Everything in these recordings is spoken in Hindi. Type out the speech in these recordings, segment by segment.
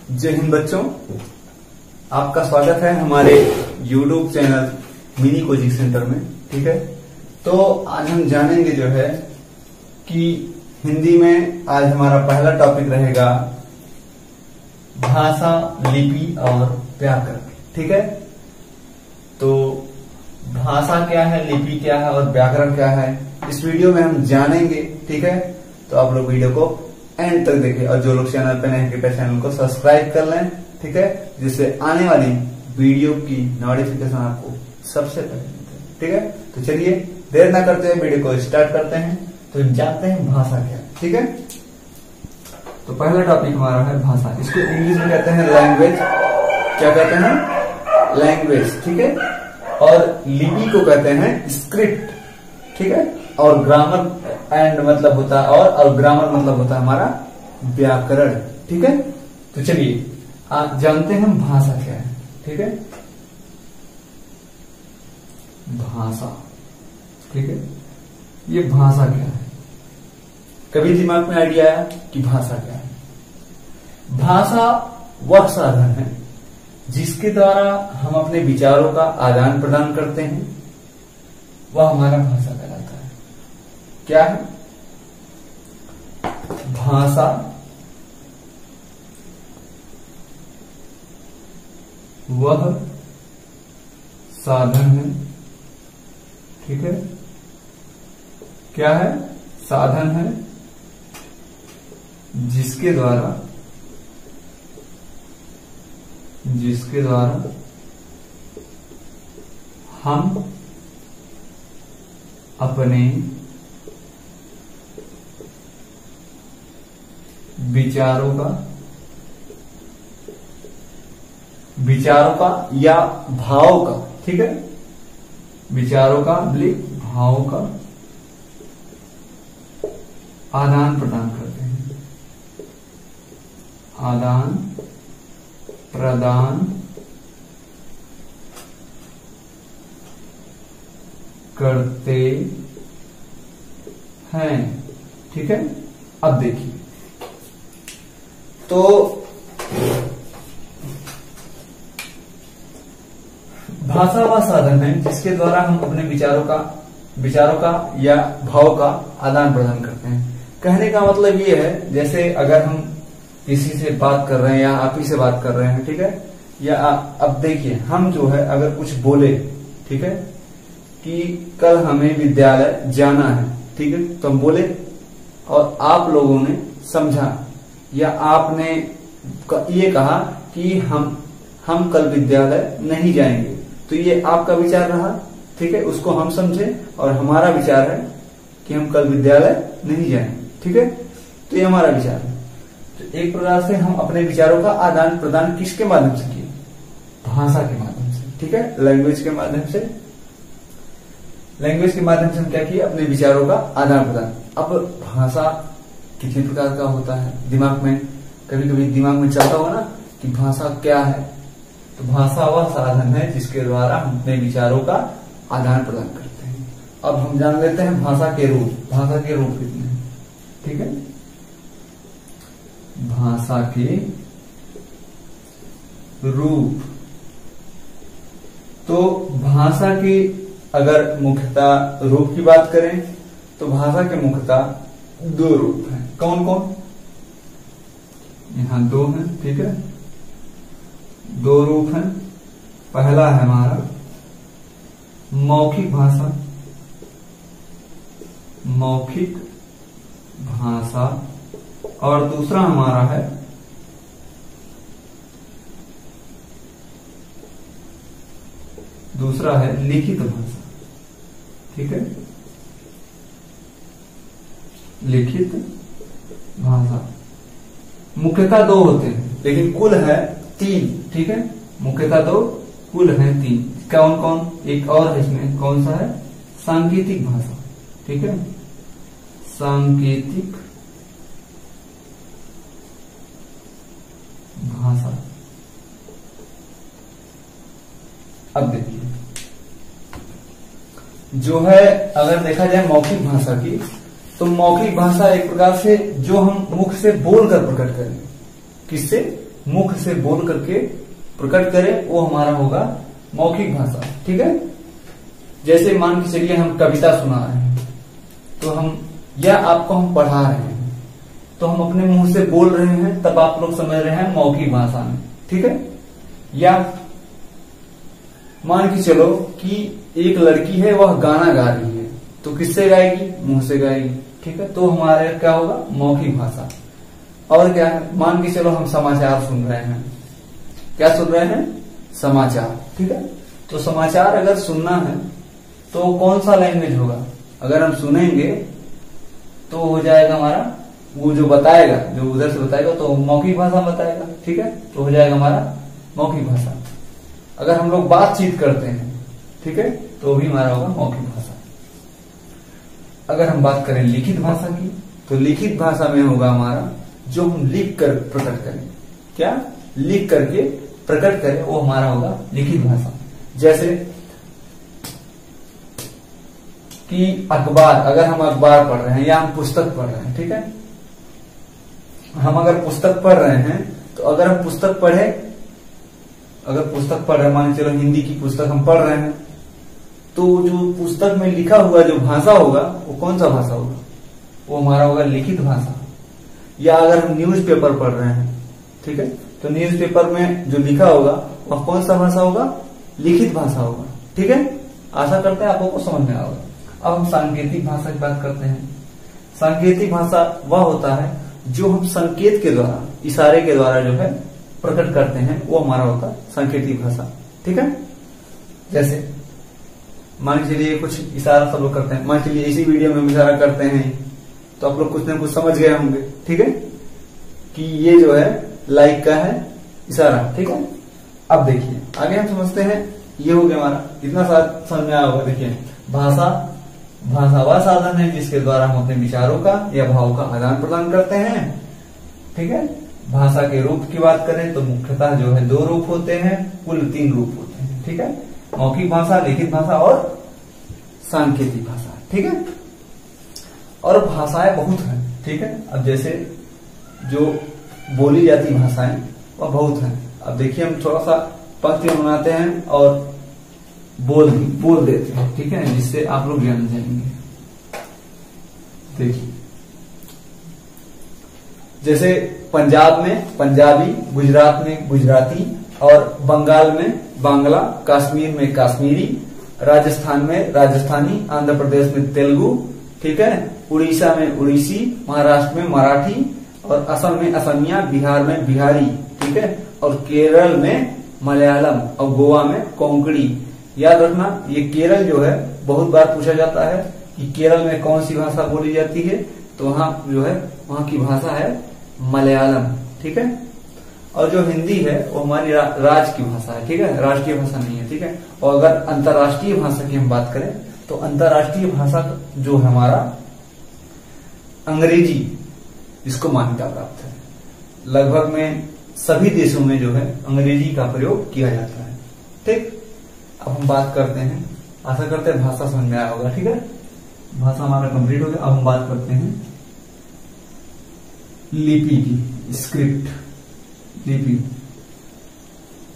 जय हिंद बच्चों, आपका स्वागत है हमारे YouTube channel mini coaching centre में। ठीक है, तो आज हम जानेंगे जो है कि हिंदी में आज हमारा पहला टॉपिक रहेगा भाषा, लिपि और व्याकरण। ठीक है, तो भाषा क्या है, लिपि क्या है और व्याकरण क्या है, इस वीडियो में हम जानेंगे। ठीक है, तो आप लोग वीडियो को एंड तक देखें और जो लोग चैनल पे नए हैं कृपया चैनल को सब्सक्राइब कर लें। ठीक है, जिससे आने वाली वीडियो की नोटिफिकेशन आपको सबसे पहले मिलती है। ठीक है, तो चलिए देर ना करते हुए वीडियो को स्टार्ट करते हैं। तो जानते हैं भाषा क्या है। ठीक है, तो पहला टॉपिक हमारा है भाषा। इसको इंग्लिश में कहते हैं लैंग्वेज। क्या कहते हैं? लैंग्वेज। ठीक है, और लिपि को कहते हैं स्क्रिप्ट। ठीक है, और ग्रामर एंड मतलब होता है और ग्रामर मतलब होता है हमारा व्याकरण। ठीक है, तो चलिए आज जानते हैं हम भाषा क्या है। ठीक है, भाषा। ठीक है, ये भाषा क्या है? कभी दिमाग में आइडिया आया कि भाषा क्या है? भाषा वह साधन है जिसके द्वारा हम अपने विचारों का आदान प्रदान करते हैं, वह हमारा भाषा कहलाता है। क्या है? भाषा वह साधन है। ठीक है, क्या है? साधन है जिसके द्वारा हम अपने विचारों का या भाव का, ठीक है, विचारों का भाव का आदान प्रदान करते हैं। आदान प्रदान करते हैं। ठीक है, अब देखिए, तो भाषा वह साधन है जिसके द्वारा हम अपने विचारों का या भाव का आदान प्रदान करते हैं। कहने का मतलब ये है, जैसे अगर हम किसी से बात कर रहे हैं या आप ही से बात कर रहे हैं, ठीक है, या अब देखिए हम जो है अगर कुछ बोले, ठीक है, कि कल हमें विद्यालय जाना है, ठीक है, तो हम बोले और आप लोगों ने समझा या आपने ये कहा कि हम कल विद्यालय नहीं जाएंगे, तो ये आपका विचार रहा। ठीक है, उसको हम समझे और हमारा विचार है कि हम कल विद्यालय नहीं जाएंगे। ठीक है, तो ये हमारा विचार है। तो एक प्रकार से हम अपने विचारों का आदान प्रदान किसके माध्यम से किए? भाषा के माध्यम से। ठीक है, लैंग्वेज के माध्यम से। लैंग्वेज के माध्यम से हम क्या किए? अपने विचारों का आदान प्रदान। अब भाषा कितने प्रकार का होता है? दिमाग में कभी कभी दिमाग में चलता होगा ना कि भाषा क्या है। तो भाषा वह साधन है जिसके द्वारा हम अपने विचारों का आदान प्रदान करते हैं। अब हम जान लेते हैं भाषा के रूप। भाषा के रूप कितने हैं? ठीक है, भाषा के रूप। तो भाषा की अगर मुख्यतः रूप की बात करें तो भाषा के मुख्यतः दो रूप हैं। कौन कौन? यहां दो हैं। ठीक है, दो रूप हैं। पहला है हमारा मौखिक भाषा। मौखिक भाषा और दूसरा हमारा है लिखित भाषा। ठीक है, लिखित भाषा। मुख्यतः दो होते हैं लेकिन कुल है तीन। ठीक है, मुख्यतः दो, कुल है तीन। कौन कौन? एक और है इसमें, कौन सा है? सांकेतिक भाषा। ठीक है, सांकेतिक भाषा। अब देखिए, जो है अगर देखा जाए मौखिक भाषा की, तो मौखिक भाषा एक प्रकार से जो हम मुख से बोलकर प्रकट करें, किससे? मुख से बोल करके प्रकट करें, वो हमारा होगा मौखिक भाषा। ठीक है, जैसे मान के चलिए हम कविता सुना रहे हैं, तो हम या आपको हम पढ़ा रहे हैं, तो हम अपने मुंह से बोल रहे हैं, तब आप लोग समझ रहे हैं मौखिक भाषा में। ठीक है, या मान के चलो कि एक लड़की है, वह गाना गा रही है, तो किससे गाएगी? मुंह से गाएगी। ठीक है, तो हमारे क्या होगा? मौखिक भाषा। और क्या है, मान के चलो हम समाचार सुन रहे हैं, क्या सुन रहे हैं? समाचार। ठीक है, तो समाचार अगर सुनना है तो कौन सा लैंग्वेज होगा? अगर हम सुनेंगे तो हो जाएगा हमारा, वो जो बताएगा, जो उधर से बताएगा तो मौखिक भाषा बताएगा। ठीक है, तो हो जाएगा हमारा मौखिक भाषा। अगर हम लोग बातचीत करते हैं, ठीक है, तो भी हमारा होगा मौखिक भाषा। अगर हम बात करें लिखित भाषा की, तो लिखित भाषा में होगा हमारा जो हम लिख कर प्रकट करें, क्या लिख करके प्रकट करें, वो हमारा होगा लिखित भाषा। जैसे कि अखबार, अगर हम अखबार पढ़ रहे हैं या हम पुस्तक पढ़ रहे हैं, ठीक है, हम अगर पुस्तक पढ़ रहे हैं, तो अगर हम पुस्तक पढ़ रहे हैं, मान चलो हिंदी की पुस्तक हम पढ़ रहे हैं, तो जो पुस्तक में लिखा हुआ जो भाषा होगा वो कौन सा भाषा होगा? वो हमारा होगा लिखित भाषा। या अगर हम न्यूज़पेपर पढ़ रहे हैं, ठीक है, तो न्यूज़पेपर में जो लिखा होगा वह कौन सा भाषा होगा? लिखित भाषा होगा। ठीक है, आशा करते हैं आपको समझ में आएगा। अब हम सांकेतिक भाषा की बात करते हैं। सांकेतिक भाषा वह होता है जो हम संकेत के द्वारा, इशारे के द्वारा जो है प्रकट करते हैं, वो हमारा होता है सांकेतिक भाषा। ठीक है, जैसे मान के चलिए कुछ इशारा सब लोग करते हैं, मान के चलिए इसी वीडियो में हम इशारा करते हैं, तो आप लोग कुछ ना कुछ समझ गए होंगे। ठीक है, कि ये जो है लाइक का है इशारा। ठीक है, अब देखिए आगे हम समझते हैं। ये हो गया हमारा, इतना समझ में आया होगा। देखिए भाषा वह साधन है जिसके द्वारा हम अपने विचारों का या भावों का आदान प्रदान करते हैं। ठीक है, भाषा के रूप की बात करें तो मुख्यतः जो है 2 रूप होते हैं, कुल 3 रूप होते हैं। ठीक है, मौखिक भाषा, लिखित भाषा और सांकेतिक भाषा। ठीक है, और भाषाएं बहुत हैं। ठीक है, अब जैसे जो बोली जाती भाषाएं वह बहुत हैं। अब देखिए हम थोड़ा सा पंक्ति बनाते हैं और बोल देते हैं। ठीक है, जिससे आप लोग जान जाएंगे। देखिए जैसे पंजाब में पंजाबी, गुजरात में गुजराती, और बंगाल में बांग्ला, कश्मीर में कश्मीरी, राजस्थान में राजस्थानी, आंध्र प्रदेश में तेलुगु, ठीक है, उड़ीसा में उड़ीसी, महाराष्ट्र में मराठी, और असम में असमिया, बिहार में बिहारी, ठीक है, और केरल में मलयालम, और गोवा में कोंकणी। याद रखना, ये केरल जो है बहुत बार पूछा जाता है कि केरल में कौन सी भाषा बोली जाती है, तो वहां जो है वहां की भाषा है मलयालम। ठीक है, और जो हिंदी है वो हमारी राज्य की भाषा है। ठीक है, राष्ट्रीय भाषा नहीं है। ठीक है, और अगर अंतर्राष्ट्रीय भाषा की हम बात करें तो अंतर्राष्ट्रीय भाषा जो है हमारा अंग्रेजी, इसको मान्यता प्राप्त है। लगभग में सभी देशों में जो है अंग्रेजी का प्रयोग किया जाता है। ठीक, अब हम बात करते हैं, आशा करते हैं भाषा समझ में आया होगा। ठीक है, भाषा हमारा कंप्लीट हो गया। अब हम बात करते हैं लिपि की, स्क्रिप्ट, लिपि।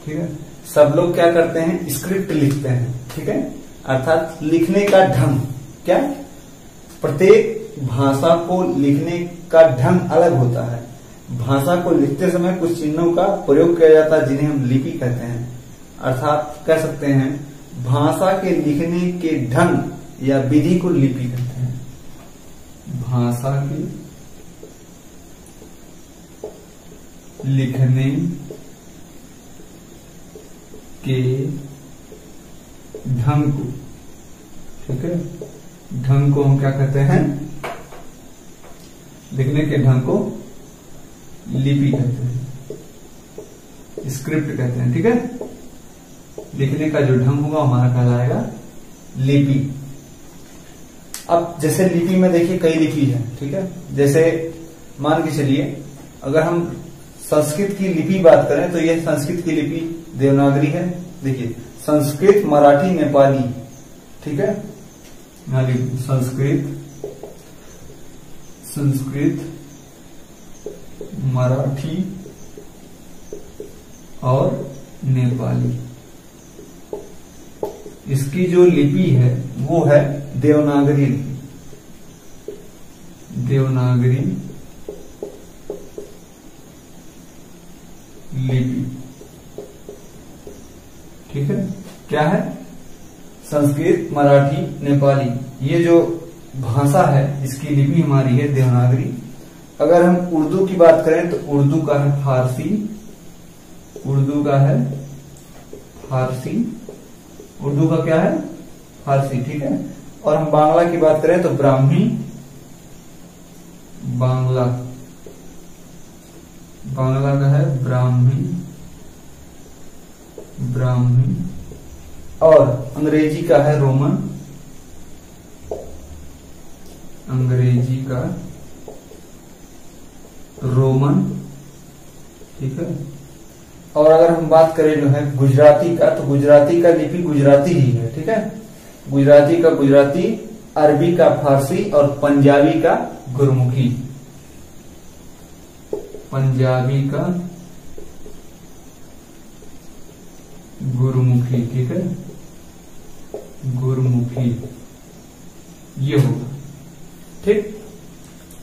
ठीक है, सब लोग क्या करते हैं? स्क्रिप्ट लिखते हैं। ठीक है, अर्थात लिखने का ढंग, क्या प्रत्येक भाषा को लिखने का ढंग अलग होता है। भाषा को लिखते समय कुछ चिन्हों का प्रयोग किया जाता है जिन्हें हम लिपि कहते हैं। अर्थात कह सकते हैं भाषा के लिखने के ढंग या विधि को लिपि कहते हैं। भाषा के लिखने के ढंग को, ठीक है, ढंग को हम क्या कहते हैं? लिखने के ढंग को लिपि कहते हैं, स्क्रिप्ट कहते हैं। ठीक है, लिखने का जो ढंग होगा हमारा कहलाएगा लिपि। अब जैसे लिपि में देखिए कई लिपि है। ठीक है, जैसे मान के चलिए अगर हम संस्कृत की लिपि बात करें तो यह संस्कृत की लिपि देवनागरी है। देखिए संस्कृत, मराठी, नेपाली, ठीक है, संस्कृत, मराठी, और नेपाली। इसकी जो लिपि है वो है देवनागरी लिपि। देवनागरी लिपि, ठीक है। क्या है? संस्कृत, मराठी, नेपाली, ये जो भाषा है इसकी लिपि हमारी है देवनागरी। अगर हम उर्दू की बात करें तो उर्दू का है फारसी, उर्दू का है फारसी, उर्दू का क्या है? फारसी, ठीक है। और हम बांग्ला की बात करें तो ब्राह्मी, बांग्ला, बांग्ला का है ब्राह्मी, ब्राह्मी। और अंग्रेजी का है रोमन, अंग्रेजी का रोमन, ठीक है। और अगर हम बात करें जो है गुजराती का, तो गुजराती का लिपि गुजराती ही है, ठीक है। गुजराती का गुजराती, अरबी का फारसी और पंजाबी का गुरमुखी, पंजाबी का गुरमुखी, ठीक है, गुरमुखी, ये होगा, ठीक।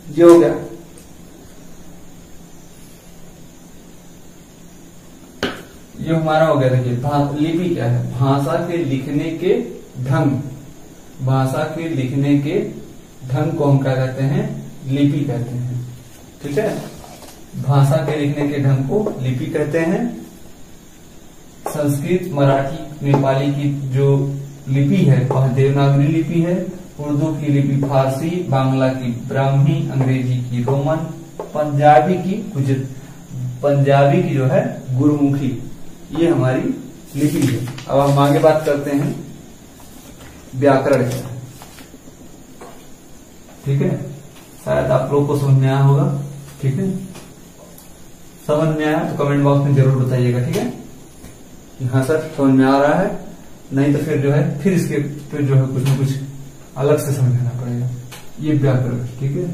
ये हो गया। ये हमारा हो गया। देखिए लिपि क्या है? भाषा के लिखने के ढंग, भाषा के लिखने के ढंग को हम क्या कहते हैं? लिपि कहते हैं, ठीक है। भाषा के लिखने के ढंग को लिपि कहते हैं। संस्कृत, मराठी, नेपाली की जो लिपि है वह देवनागरी लिपि है। उर्दू की लिपि फारसी, बांग्ला की ब्राह्मी, अंग्रेजी की रोमन, पंजाबी की जो है गुरमुखी, ये हमारी लिपि है। अब हम आगे बात करते हैं व्याकरण क्या है, ठीक है। शायद आप लोग को समझ में आया होगा, ठीक है। समझ में आया तो कमेंट बॉक्स में जरूर बताइएगा, ठीक है। हाँ सर समझ में आ रहा है, नहीं तो फिर जो है फिर जो है कुछ न कुछ अलग से समझना पड़ेगा। ये व्याकरण, ठीक है।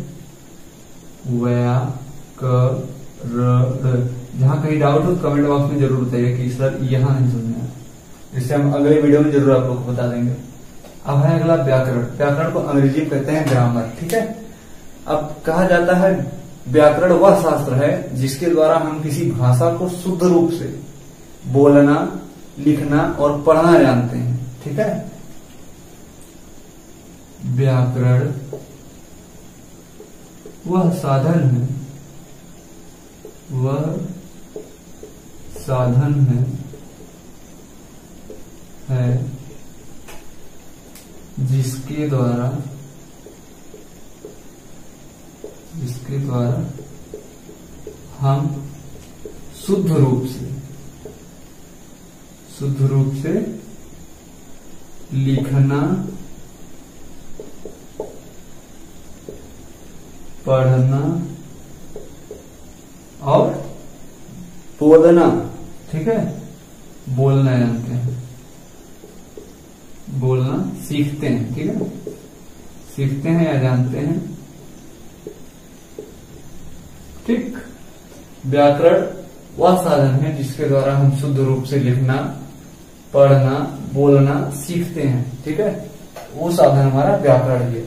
व्याकरण, जहां कहीं डाउट हो कमेंट बॉक्स में जरूर बताइए कि सर यहां नहीं समझ में आया, इससे हम अगले वीडियो में जरूर आप लोग को बता देंगे। अब है अगला व्याकरण। व्याकरण को अंग्रेजी में कहते हैं ग्रामर, ठीक है। अब कहा जाता है व्याकरण वह शास्त्र है जिसके द्वारा हम किसी भाषा को शुद्ध रूप से बोलना, लिखना और पढ़ना जानते हैं, ठीक है। व्याकरण वह साधन है, वह साधन है जिसके द्वारा हम शुद्ध रूप से लिखना, पढ़ना और बोलना, ठीक है, बोलना जानते हैं, बोलना सीखते हैं, ठीक है, सीखते हैं या जानते हैं, ठीक। व्याकरण वह साधन है जिसके द्वारा हम शुद्ध रूप से लिखना, पढ़ना, बोलना सीखते हैं, ठीक है। वो साधन हमारा व्याकरण है।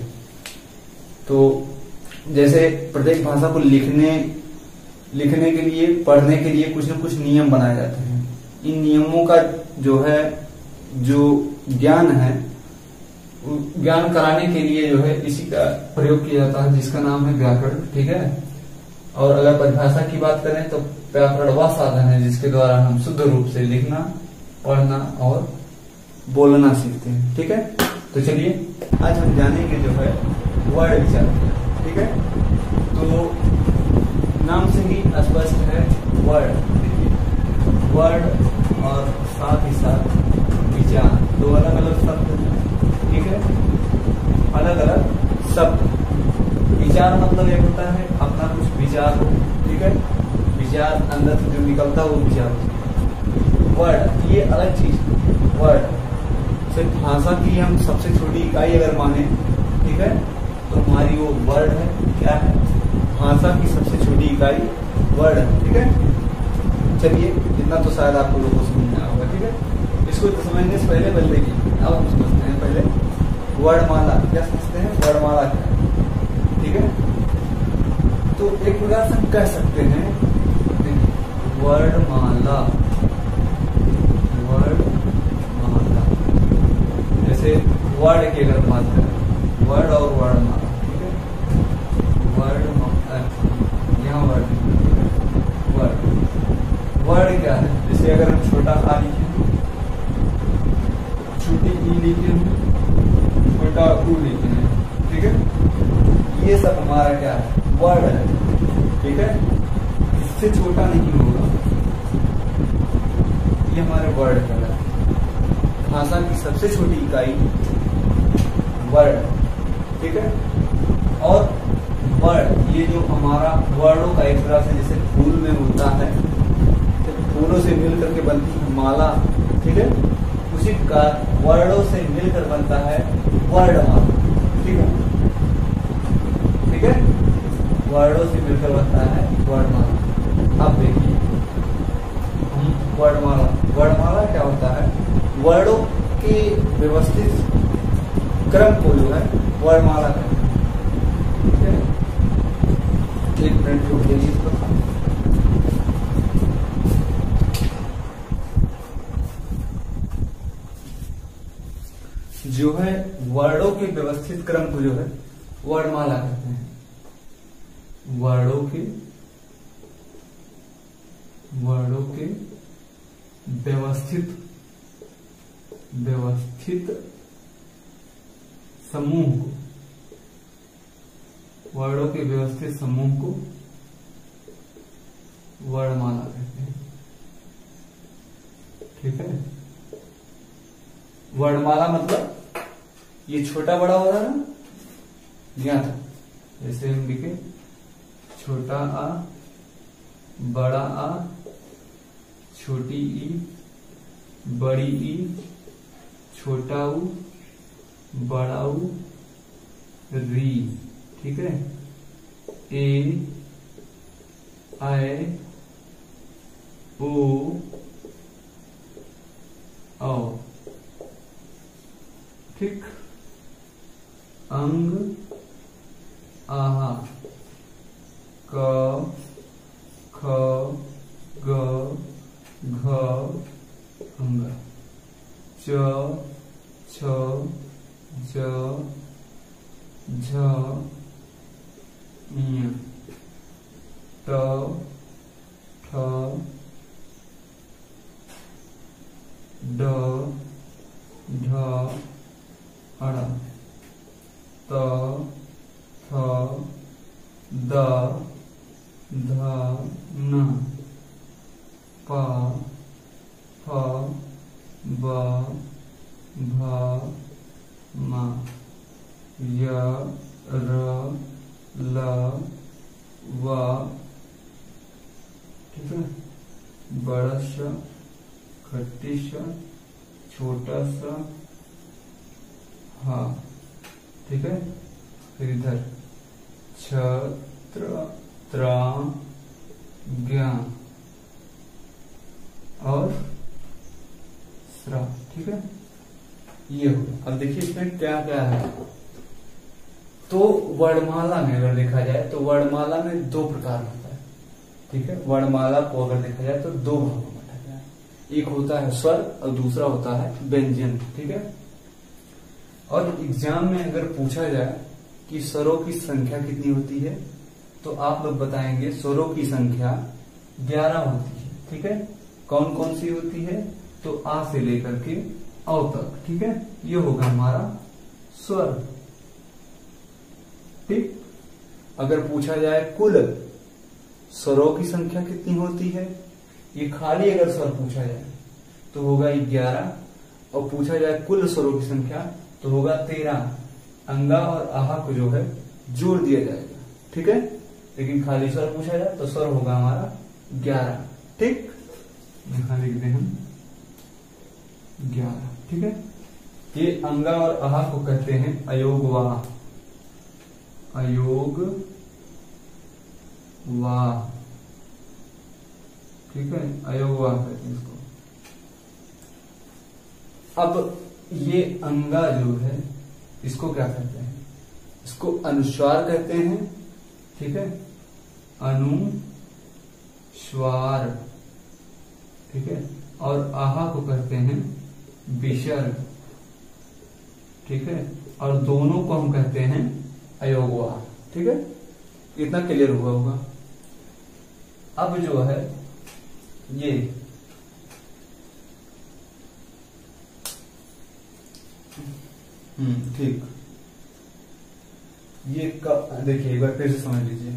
तो जैसे प्रत्येक भाषा को लिखने के लिए, पढ़ने के लिए कुछ न कुछ नियम बनाए जाते हैं। इन नियमों का जो है जो ज्ञान है, ज्ञान कराने के लिए जो है इसी का प्रयोग किया जाता है जिसका नाम है व्याकरण, ठीक है। और अगर परिभाषा की बात करें तो व्याकरण वह साधन है जिसके द्वारा हम शुद्ध रूप से लिखना, पढ़ना और बोलना सीखते हैं, ठीक है। तो चलिए आज हम जानेंगे जो है वर्ड विचार, ठीक है। तो नाम से ही स्पष्ट है वर्ड, वर्ड और साथ ही साथ विचार, दो अलग अलग शब्द हैं, ठीक है, अलग अलग शब्द। विचार मतलब एक होता है अपना कुछ विचार हो, ठीक है, विचार अंदर से जो निकलता है वो विचार हो। वर्ड ये अलग चीज, वर्ड सिर्फ भाषा की हम सबसे छोटी इकाई अगर माने, ठीक है, तो हमारी वो वर्ड है, क्या है, भाषा की सबसे छोटी इकाई वर्ड है, ठीक है। चलिए इतना तो शायद आपको लोगों को समझ में आया होगा। ठीक है, इसको समझने से पहले देखिए, अब हम समझते हैं पहले वर्णमाला। क्या समझते हैं वर्णमाला क्या है? ठीक है, तो एक प्रकार से हम कह सकते हैं वर्णमाला, वर्णमाला जैसे वर्ड की अगर बात करें, वर्ड और वर्णमाला। ठीक है, वर्णमाला, यहाँ वर्ड वर्ड क्या है? जैसे अगर हम छोटा आ लिखे, छोटी ई लिखे हैं, छोटा ऊ लिखे हैं, ठीक है, ये सब हमारा क्या है? वर्ड है। ठीक है, इससे छोटा नहीं होगा, ये हमारे वर्ड कहलाता है। भाषा की सबसे छोटी इकाई वर्ड। ठीक है, और वर्ड ये जो हमारा वर्डों का एक तरह से जैसे फूल में होता है, फूलों से मिलकर के बनती है माला। ठीक है, उसी प्रकार वर्डों से मिलकर बनता है वर्णमाला। ठीक है, ठीक है, वर्डों से मिलकर बनता है वर्णमाला। अब देखिए वर्णमाला, वर्णमाला क्या होता है? वर्डों के व्यवस्थित क्रम को जो है वर्णमाला कहते हैं। ठीक है, एक मिनट रुक जाइए इसको। जो है वर्डों के व्यवस्थित क्रम को जो है वर्णमाला कहते हैं। वर्डों के व्यवस्थित समूह को, वर्डों के व्यवस्थित समूह को वर्णमाला कहते हैं। ठीक है, वर्णमाला मतलब ये छोटा बड़ा हो रहा है ना, यहाँ था, जैसे हम लिखे छोटा आ, बड़ा आ, छोटी ई, बड़ी ई, छोटा ऊ, बड़ा ऊ, री। ठीक है, ए, आई, ओ, औ। ठीक, अंग, आहा, क, ख, ग, घ, अंग, च, छ, ज, झ, ञ, ट, ठ, ड, ढ, अड़, त, थ, द, ध, न, प, फ, ब, भ, म, य, र, ल, व। ठीक है, बड़ा स, खट्टी स, छोटा सा हा। ठीक है, फिर इधर छत्र, त्राण, ज्ञान और श्रा। ठीक है, ये होगा। अब देखिए इसमें क्या क्या है। तो वर्णमाला में अगर देखा जाए तो वर्णमाला में दो प्रकार होता है। ठीक है, वर्णमाला को अगर देखा जाए तो दो भागों में बांटा गया है। एक होता है स्वर और दूसरा होता है व्यंजन। ठीक है, और एग्जाम में अगर पूछा जाए कि स्वरों की संख्या कितनी होती है तो आप लोग बताएंगे स्वरों की संख्या 11 होती है। ठीक है, कौन कौन सी होती है? तो आ से लेकर के औ तक। ठीक है, ये होगा हमारा स्वर। ठीक, अगर पूछा जाए कुल स्वरों की संख्या कितनी होती है, ये खाली अगर स्वर पूछा जाए तो होगा 11, और पूछा जाए कुल स्वरों की संख्या तो होगा 13। अंगा और आहा को जो है जोड़ दिया जाएगा। ठीक है, लेकिन खाली स्वर पूछा जाए तो स्वर होगा हमारा 11। ठीक, यहां लिख दें हम 11। ठीक है, ये अंगा और आहा को कहते हैं अयोगवाह। अयोग वाह। ठीक है, अयोगवाह कहते हैं इसको। अब ये अंगा जो है इसको क्या कहते हैं, इसको अनुस्वार कहते हैं, ठीक है, अनुस्वार, ठीक है, और आहा को कहते हैं विसर्ग, ठीक है, और दोनों को हम कहते हैं अयोगवाह, ठीक है, इतना क्लियर हुआ होगा। अब जो है ये ठीक, ये देखिए एक बार फिर से समझ लीजिए।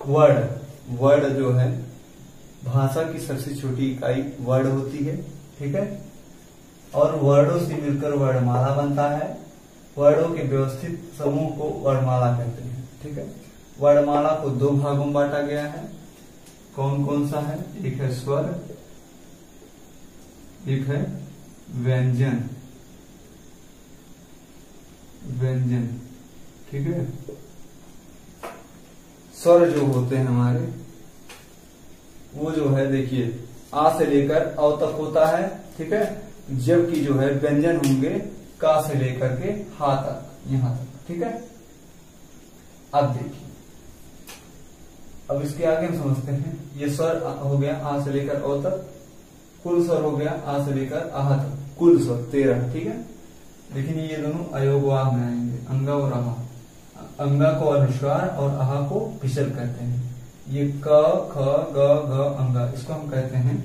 वर्ड जो है भाषा की सबसे छोटी इकाई वर्ड होती है, ठीक है, और वर्डों से मिलकर वर्णमाला बनता है। वर्डों के व्यवस्थित समूह को वर्णमाला कहते हैं, ठीक है। वर्णमाला को दो भागों में बांटा गया है, कौन कौन सा है, एक है स्वर, एक है व्यंजन, ठीक है। स्वर जो होते हैं हमारे, वो जो है देखिए आ से लेकर अ तक होता है, ठीक है, जबकि जो है व्यंजन होंगे का से लेकर के हा तक, यहां तक, ठीक है। अब देखिए, अब इसके आगे हम समझते हैं, ये स्वर हो गया आ से लेकर अ तक, कुल स्वर हो गया आ से लेकर आहा तक, कुल स्वर 13, ठीक है। लेकिन ये दोनों अयोगवाह में आएंगे, अंगा और आहा। अंगा को अनुस्वार और आहा को विसर्ग कहते हैं। ये क ख ग घ अंगा, इसको हम कहते हैं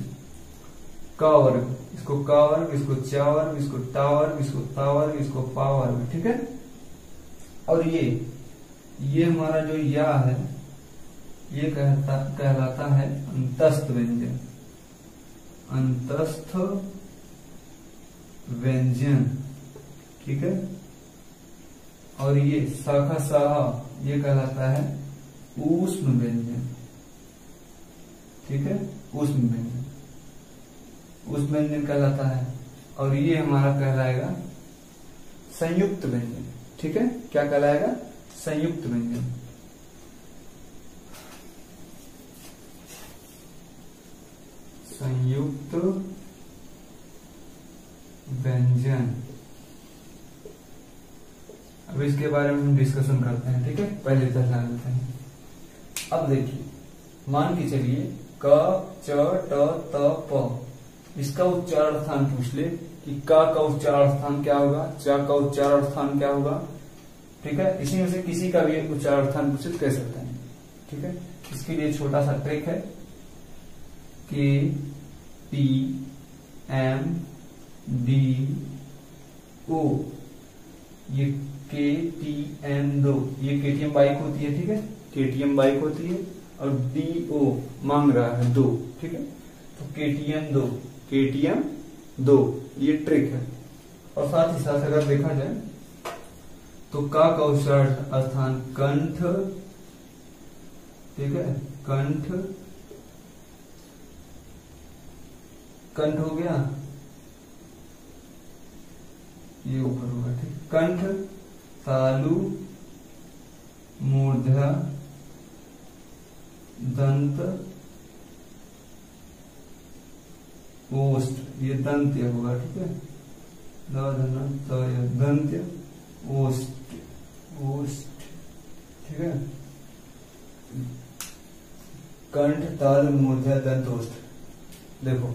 क वर्ग, इसको क वर्ग, इसको च वर्ग, इसको टा वर्ग, इसको ता वर्ग, इसको पा वर्ग, ठीक है। और ये हमारा जो या है, ये कहलाता है अंतस्थ व्यंजन, अंतस्थ व्यंजन, ठीक है। और ये शाखा साहा, ये कहलाता है ऊष्म व्यंजन, ठीक है, ऊष्म व्यंजन, ऊष्म व्यंजन कहलाता है। और ये हमारा कहलाएगा संयुक्त व्यंजन, ठीक है। क्या कहलाएगा, संयुक्त व्यंजन। संयुक्त व्यंजन, अब इसके बारे में हम डिस्कशन करते हैं, ठीक है, पहले तक जान लेते हैं। अब देखिए, मान के चलिए क च ट त प, इसका उच्चारण स्थान पूछ ले कि का उच्चारण स्थान क्या होगा, च का उच्चारण स्थान क्या होगा, ठीक है। इसी में से किसी का भी उच्चारण स्थान पूछे तो कह सकते हैं, ठीक है। इसके लिए छोटा सा ट्रिक है, के टी एम डी ओ, ये के टी एम दो, ये केटीएम बाइक होती है, ठीक है, केटीएम बाइक होती है, और डी ओ मांग रहा है दो, ठीक है। तो केटीएम दो, ये ट्रिक है। और साथ ही साथ अगर देखा जाए तो का उच्चारण स्थान कंठ, ठीक है, कंठ हो गया, ये ऊपर होगा, ठीक, कंठ, तालु, मूर्धा, दंत, ओष्ठ, ये दंत्य होगा, ठीक है, दंत्य, ओष्ठ, ठीक है। कंठ, तालु, मूर्धा, दंत, ओष्ठ। देखो,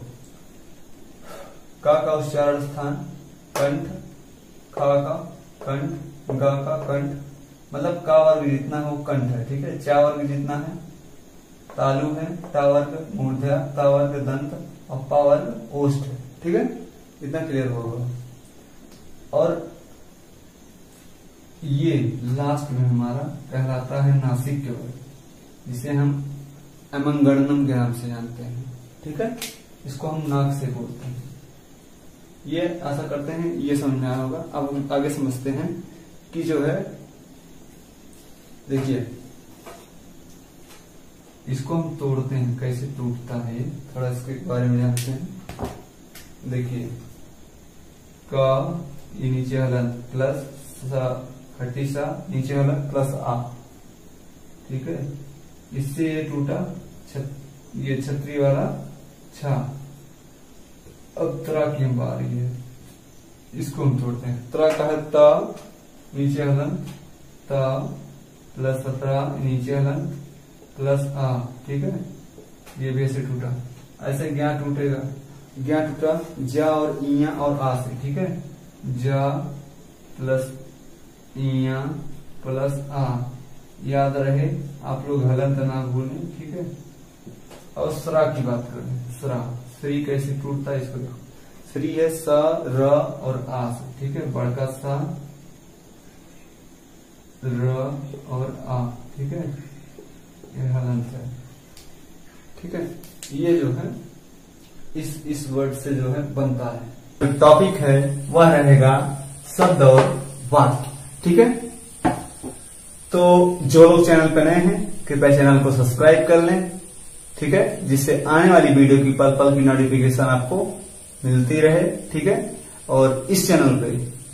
का उच्चारण स्थान कंठ, खा का कंठ, गा का कंठ, मतलब का वर्ग जितना है वो कंठ है, ठीक है। चा वर्ग जितना है तालु है, ता वर्ग मूर्धा, ता वर्ग दंत, और पा वर्ग ओष्ठ है, ठीक है। इतना क्लियर होगा। और ये लास्ट में हमारा कहलाता है नासिक के वर्ग, जिसे हम अमंगणनम के नाम से जानते हैं, ठीक है। इसको हम नाक से बोलते हैं। ये आशा करते हैं ये समझ में आया होगा। अब हम आगे समझते हैं कि जो है, देखिए इसको हम तोड़ते हैं, कैसे टूटता है थोड़ा इसके बारे में जानते हैं। देखिए, का ये नीचे हलन प्लस सा, खट्टी सा, नीचे हलन प्लस आ, ठीक है। इससे ये टूटा ये छतरी वाला छा। अब त्रा की हम बारी है, इसको हम तोड़ते हैं। त्रा का है ता, नीचे हलन ता प्लस त्रा, नीचे हलन प्लस आ। ठीक है, ये भी ऐसे टूटा, ऐसे ज्ञा टूटेगा। ज्ञा टूटा जा और इया और आ से। ठीक है, जा प्लस इया प्लस आ, याद रहे आप लोग हलन तना भूलें। ठीक है, और सरा की बात करें, सरा श्री कैसे टूटता है इसको देखो। श्री है स र और आ से। ठीक है, बड़का सा र और आ। ठीक है, ये हलंत है। ठीक है, ये जो है इस वर्ड से जो है बनता है। टॉपिक है वह रहेगा शब्द और वाक्य। ठीक है, तो जो लोग चैनल पर नए हैं कृपया चैनल को सब्सक्राइब कर लें। ठीक है, जिससे आने वाली वीडियो की पल पल की नोटिफिकेशन आपको मिलती रहे। ठीक है, और इस चैनल पे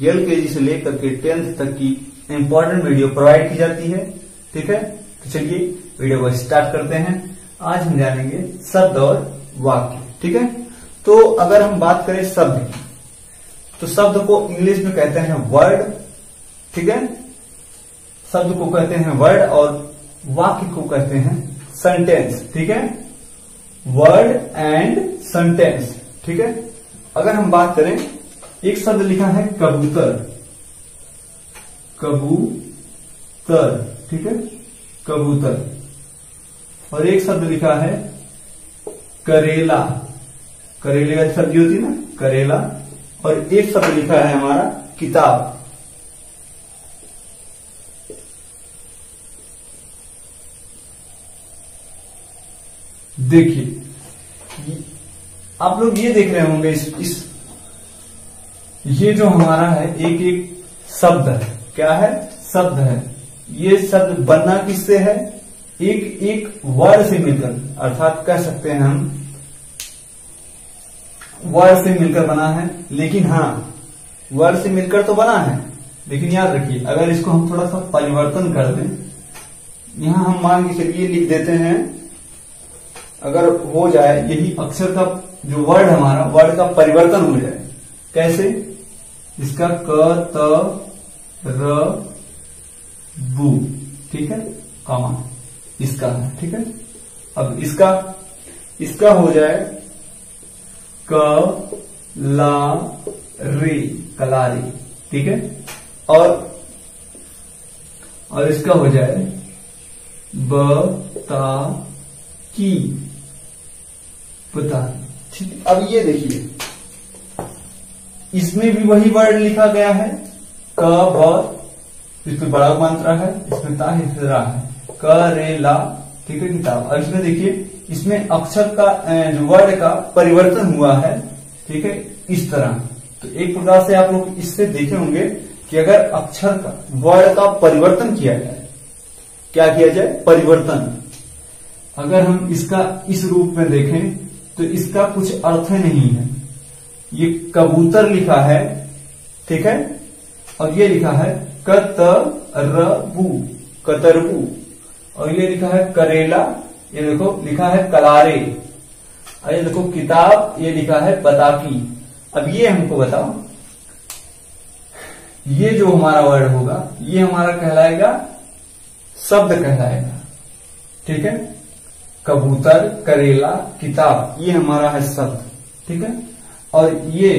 LKG से लेकर के 10th तक की इंपॉर्टेंट वीडियो प्रोवाइड की जाती है। ठीक है, तो चलिए वीडियो को स्टार्ट करते हैं। आज हम जानेंगे शब्द और वाक्य। ठीक है, तो अगर हम बात करें शब्द की, तो शब्द को इंग्लिश में कहते हैं वर्ड। ठीक है, शब्द को कहते हैं वर्ड और वाक्य को कहते हैं सेंटेंस। ठीक है, वर्ड एंड सेंटेंस। ठीक है, अगर हम बात करें, एक शब्द लिखा है कबूतर, कबूतर। ठीक है, कबूतर। और एक शब्द लिखा है करेला, करेले का सब्जी होती है ना, करेला। और एक शब्द लिखा है हमारा किताब। देखिए आप लोग ये देख रहे होंगे, ये जो हमारा है एक एक शब्द है। क्या है? शब्द है। ये शब्द बनना किससे है? एक एक वर्ड से मिलकर, अर्थात कह सकते हैं हम वर्ड से मिलकर बना है। लेकिन हाँ, वर्ड से मिलकर तो बना है, लेकिन याद रखिए अगर इसको हम थोड़ा सा परिवर्तन कर दें, यहां हम मान के चलिए लिख देते हैं, अगर हो जाए यही अक्षर का जो वर्ड हमारा, वर्ड का परिवर्तन हो जाए। कैसे? इसका क त र बू। ठीक है, कॉमा इसका है। ठीक है, अब इसका हो जाए क ला रे, कलारी। ठीक है, और इसका हो जाए ब ता की, पता। ठीक, अब ये देखिए इसमें भी वही वर्ड लिखा गया है, क ब, इसमें बड़ा मात्रा है, इसमें ता है, इसमें रा है, क रे ला। ठीक है, किताब। अब इसमें देखिए इसमें अक्षर का जो वर्ड का परिवर्तन हुआ है। ठीक है, इस तरह। तो एक प्रकार से आप लोग इससे देखे होंगे कि अगर अक्षर का वर्ड का परिवर्तन किया जाए, क्या किया जाए? परिवर्तन। अगर हम इसका इस रूप में देखें तो इसका कुछ अर्थ नहीं है। ये कबूतर लिखा है, ठीक है, और ये लिखा है कतरबू, कतरबू। और ये लिखा है करेला, ये देखो लिखा है कलारे। और ये देखो किताब, ये लिखा है पताकी। अब ये हमको बताओ, ये जो हमारा वर्ड होगा ये हमारा कहलाएगा शब्द कहलाएगा। ठीक है, कबूतर, करेला, किताब, ये हमारा है शब्द। ठीक है, और ये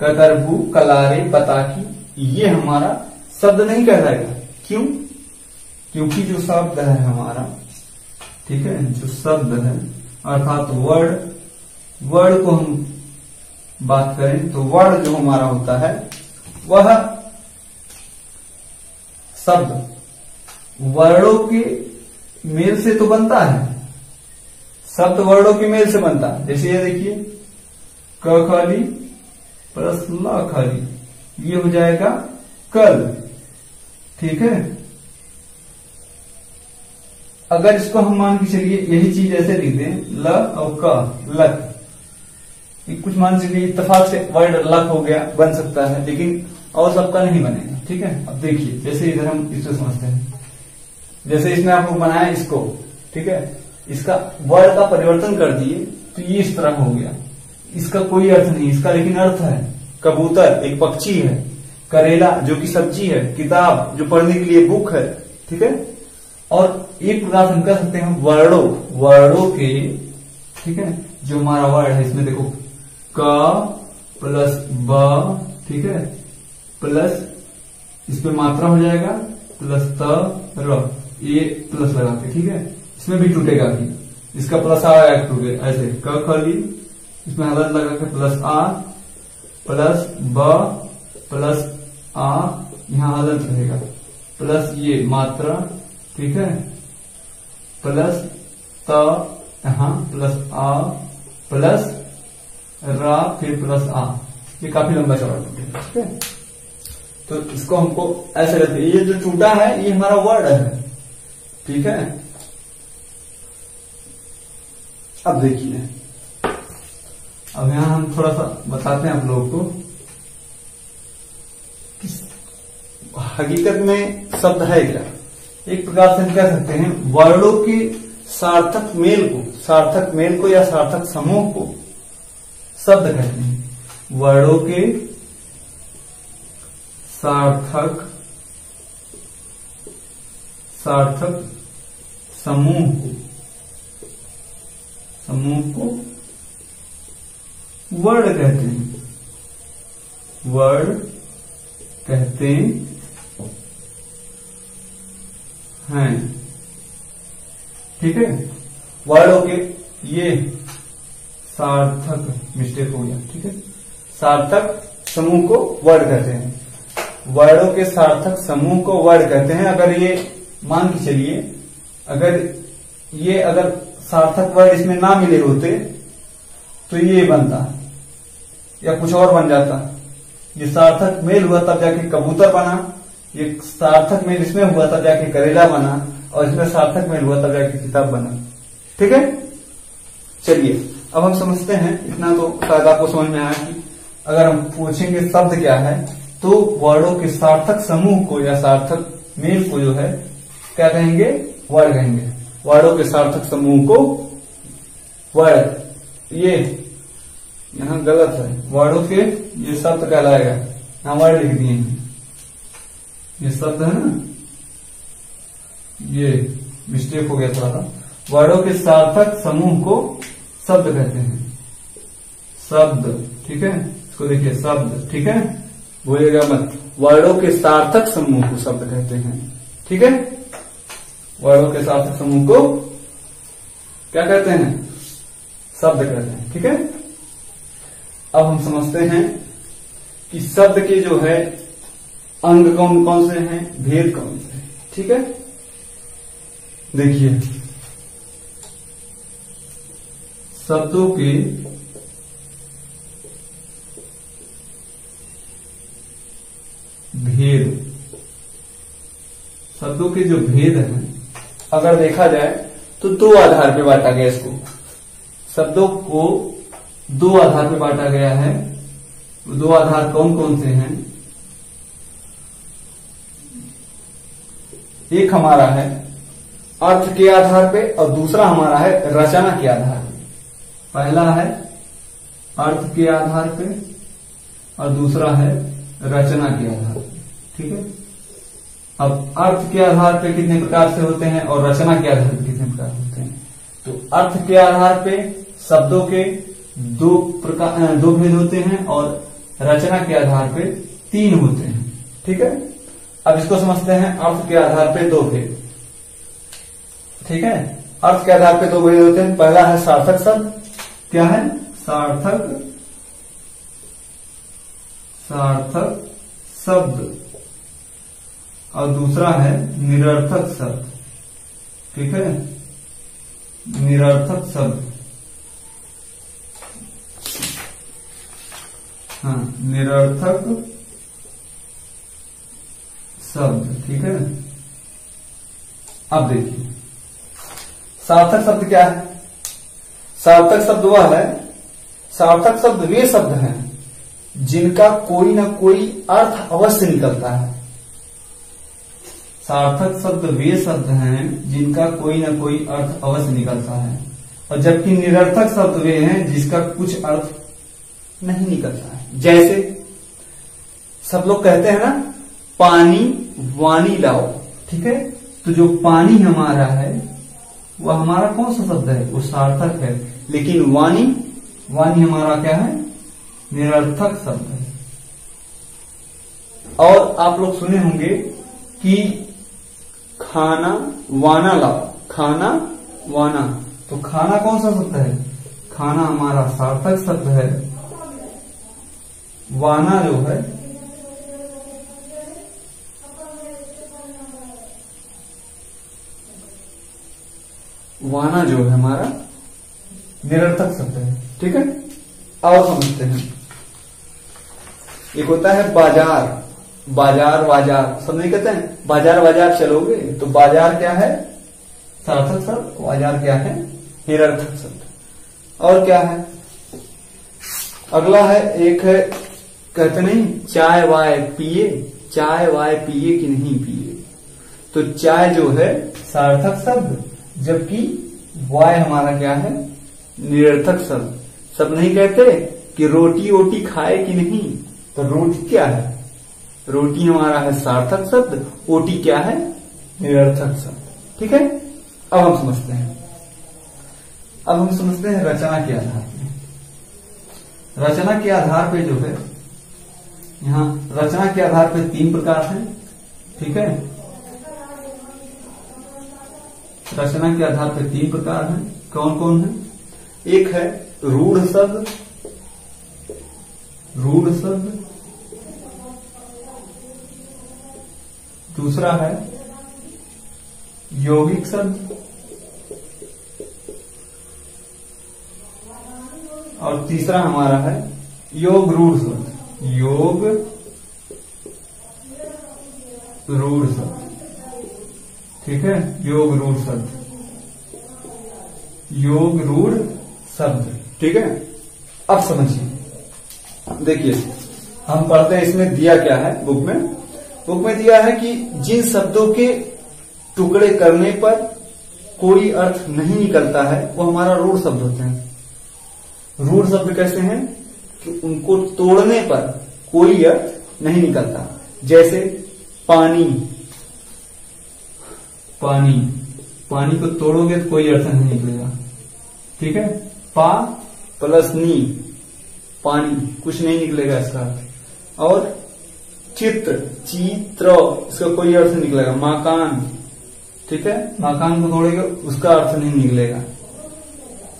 कतरबू, कलारे, पताकी, ये हमारा शब्द नहीं कहलाएगा। क्यों? क्योंकि जो शब्द है हमारा, ठीक है, जो शब्द है अर्थात वर्ड को हम बात करें तो वर्ड जो हमारा होता है वह शब्द वर्डों के मेल से तो बनता है। शब्द वर्डों के मेल से बनता है। जैसे ये देखिए क खाली प्लस ल खाली, ये हो जाएगा कल। ठीक है, अगर इसको हम मान के चलिए यही चीज ऐसे लिख दें, ल और क, लक, कुछ मान चलिए इत्तेफाक से वर्ड लक हो गया, बन सकता है, लेकिन और सबका नहीं बनेगा। ठीक है, अब देखिए जैसे इधर हम इसको समझते हैं, जैसे इसमें आप लोग बनाया इसको, ठीक है, इसका वर्ड का परिवर्तन कर दिए तो ये इस तरह हो गया। इसका कोई अर्थ नहीं, इसका लेकिन अर्थ है। कबूतर एक पक्षी है, करेला जो कि सब्जी है, किताब जो पढ़ने के लिए बुक है, ठीक है। और एक प्रकार से हम कह सकते हैं वर्डों के, ठीक है, जो हमारा वर्ड है इसमें देखो क प्लस ब, ठीक है, प्लस इस पे मात्रा हो जाएगा प्लस त र, ये प्लस लगा के, ठीक है। इसमें भी टूटेगा भी, इसका प्लस आएगा टूटे ऐसे क खली, इसमें हलत लगा के प्लस आ प्लस ब प्लस आ, यहाँ हलत रहेगा प्लस ये मात्रा, ठीक है, प्लस त यहाँ प्लस आ प्लस रा फिर प्लस आ, ये काफी लंबा चौड़ा टूटेगा, ठीक है। तो इसको हमको ऐसे रहते, ये जो टूटा है ये हमारा वर्ड है, ठीक है। अब देखिए, अब यहां हम थोड़ा सा बताते हैं आप लोगों को कि हकीकत में शब्द है क्या। एक प्रकार से हम कह सकते हैं वर्डों के सार्थक मेल को या सार्थक समूह को शब्द कहते हैं। वर्डों के सार्थक समूह को वर्ड कहते हैं, वर्ड कहते हैं, ठीक है। वर्डों के ये सार्थक, मिस्टेक हो गया, ठीक है, सार्थक समूह को वर्ड कहते हैं। वर्डों के सार्थक समूह को वर्ड कहते हैं। अगर ये मान के चलिए, अगर सार्थक वर्ड इसमें ना मिले होते तो ये बनता या कुछ और बन जाता। ये सार्थक मेल हुआ तब जाके कबूतर बना, ये सार्थक मेल इसमें हुआ तब जाके करेला बना, और इसमें सार्थक मेल हुआ तब जाके किताब बना, ठीक है। चलिए अब हम समझते हैं, इतना तो शायद आपको समझ में आया कि अगर हम पूछेंगे शब्द क्या है तो वर्डों के सार्थक समूह को या सार्थक मेल को जो है क्या कहेंगे, वर्ड कहेंगे। वर्डों के सार्थक समूह को वर्ड, ये यहां गलत है, वर्डों के ये शब्द कहलाएगा, यहां वर्ड लिख दिए हैं, ये शब्द है ना, ये मिस्टेक हो गया थोड़ा सा। वर्डों के सार्थक समूह को शब्द कहते हैं, शब्द, ठीक है। इसको देखिए शब्द, ठीक है, भूलिएगा मत। वर्डों के सार्थक समूह को शब्द कहते हैं, ठीक है। वर्डों के सार्थक समूह को क्या कहते हैं, शब्द कहते हैं, ठीक है। अब हम समझते हैं कि शब्द के जो है अंग कौन कौन से हैं, भेद कौन से हैं, ठीक है। देखिए शब्दों के भेद, शब्दों के जो भेद हैं अगर देखा जाए तो दो आधार पे बांटा गया इसको। शब्दों को दो आधार पे बांटा गया है। दो आधार कौन कौन से हैं, एक हमारा है अर्थ के आधार पे और दूसरा हमारा है रचना के आधार पे। पहला है अर्थ के आधार पे और दूसरा है रचना के आधार पे, ठीक है। अब अर्थ के आधार पे कितने प्रकार से होते हैं और रचना के आधार पे कितने प्रकार होते हैं। तो अर्थ के आधार पे शब्दों के दो भेद होते हैं और रचना के आधार पे 3 होते हैं, ठीक है। अब इसको समझते हैं अर्थ के आधार पे 2 भेद, ठीक है। अर्थ के आधार पे 2 भेद होते हैं। पहला है सार्थक शब्द, क्या है, सार्थक शब्द, और दूसरा है निरर्थक शब्द, ठीक है, निरर्थक शब्द, हाँ, निरर्थक शब्द, ठीक है। अब देखिए सार्थक शब्द क्या है। सार्थक शब्द वह है, सार्थक शब्द वे शब्द हैं जिनका कोई ना कोई अर्थ अवश्य निकलता है। सार्थक शब्द वे शब्द हैं जिनका कोई ना कोई अर्थ अवश्य निकलता है, और जबकि निरर्थक शब्द वे हैं जिसका कुछ अर्थ नहीं निकलता है। जैसे सब लोग कहते हैं ना, पानी वानी लाओ, ठीक है। तो जो पानी हमारा है वह हमारा कौन सा शब्द है, वो सार्थक है, लेकिन वानी हमारा क्या है, निरर्थक शब्द है। और आप लोग सुने होंगे कि खाना वाना लाओ, खाना वाना, तो खाना कौन सा शब्द है, खाना हमारा सार्थक शब्द है, वाना जो है वाना जो है हमारा निरर्थक शब्द है, ठीक है। और समझते हैं, एक होता है बाजार, बाजार बाजार, सब नहीं कहते हैं बाजार बाजार चलोगे, तो बाजार क्या है, सार्थक शब्द, बाजार क्या है, निरर्थक शब्द। और क्या है, अगला है, एक है कहते नहीं चाय वाय पिए, चाय वाय पिए कि नहीं पिए, तो चाय जो है सार्थक शब्द, जबकि वाय हमारा क्या है, निरर्थक शब्द। सब नहीं कहते कि रोटी वोटी खाए कि नहीं, तो रोटी क्या है, रोटी हमारा है सार्थक शब्द, ओटी क्या है, निरर्थक शब्द, ठीक है। अब हम समझते हैं रचना के आधार पे। रचना के आधार पे जो है, यहाँ रचना के आधार पे 3 प्रकार हैं, ठीक है। रचना के आधार पे 3 प्रकार हैं, कौन कौन है, एक है रूढ़ शब्द, रूढ़ शब्द, दूसरा है यौगिक शब्द, और तीसरा हमारा है योग रूढ़ शब्द, योग रूढ़ शब्द, ठीक है, योग रूढ़ शब्द, योग रूढ़ शब्द, ठीक है। अब समझिए, देखिए हम पढ़ते हैं, इसमें दिया क्या है बुक में दिया है कि जिन शब्दों के टुकड़े करने पर कोई अर्थ नहीं निकलता है वो हमारा रूढ़ शब्द होते हैं। रूढ़ शब्द कैसे हैं कि उनको तोड़ने पर कोई अर्थ नहीं निकलता। जैसे पानी, पानी, पानी को तोड़ोगे तो कोई अर्थ नहीं निकलेगा, ठीक है। पा प्लस नी, पानी, कुछ नहीं निकलेगा इसका अर्थ। और चित्र, चित्र, इसका कोई अर्थ नहीं निकलेगा। मकान, ठीक है, मकान को तोड़ेगा उसका अर्थ नहीं निकलेगा,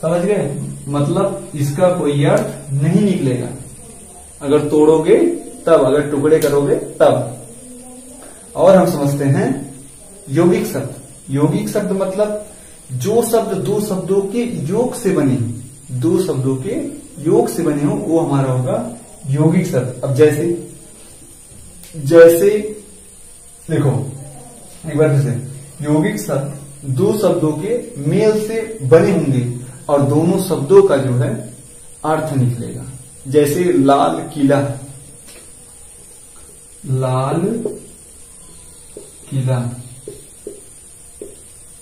समझ गए, मतलब इसका कोई अर्थ नहीं निकलेगा अगर तोड़ोगे तब, अगर टुकड़े करोगे तब। और हम समझते हैं यौगिक शब्द। यौगिक शब्द मतलब जो शब्द दो शब्दों के योग से बने, दो शब्दों के योग से बने हो, वो हमारा होगा यौगिक शब्द। अब जैसे देखो एक बार फिर से, यौगिक शब्द दो शब्दों के मेल से बने होंगे और दोनों शब्दों का जो है अर्थ निकलेगा। जैसे लाल किला, लाल किला,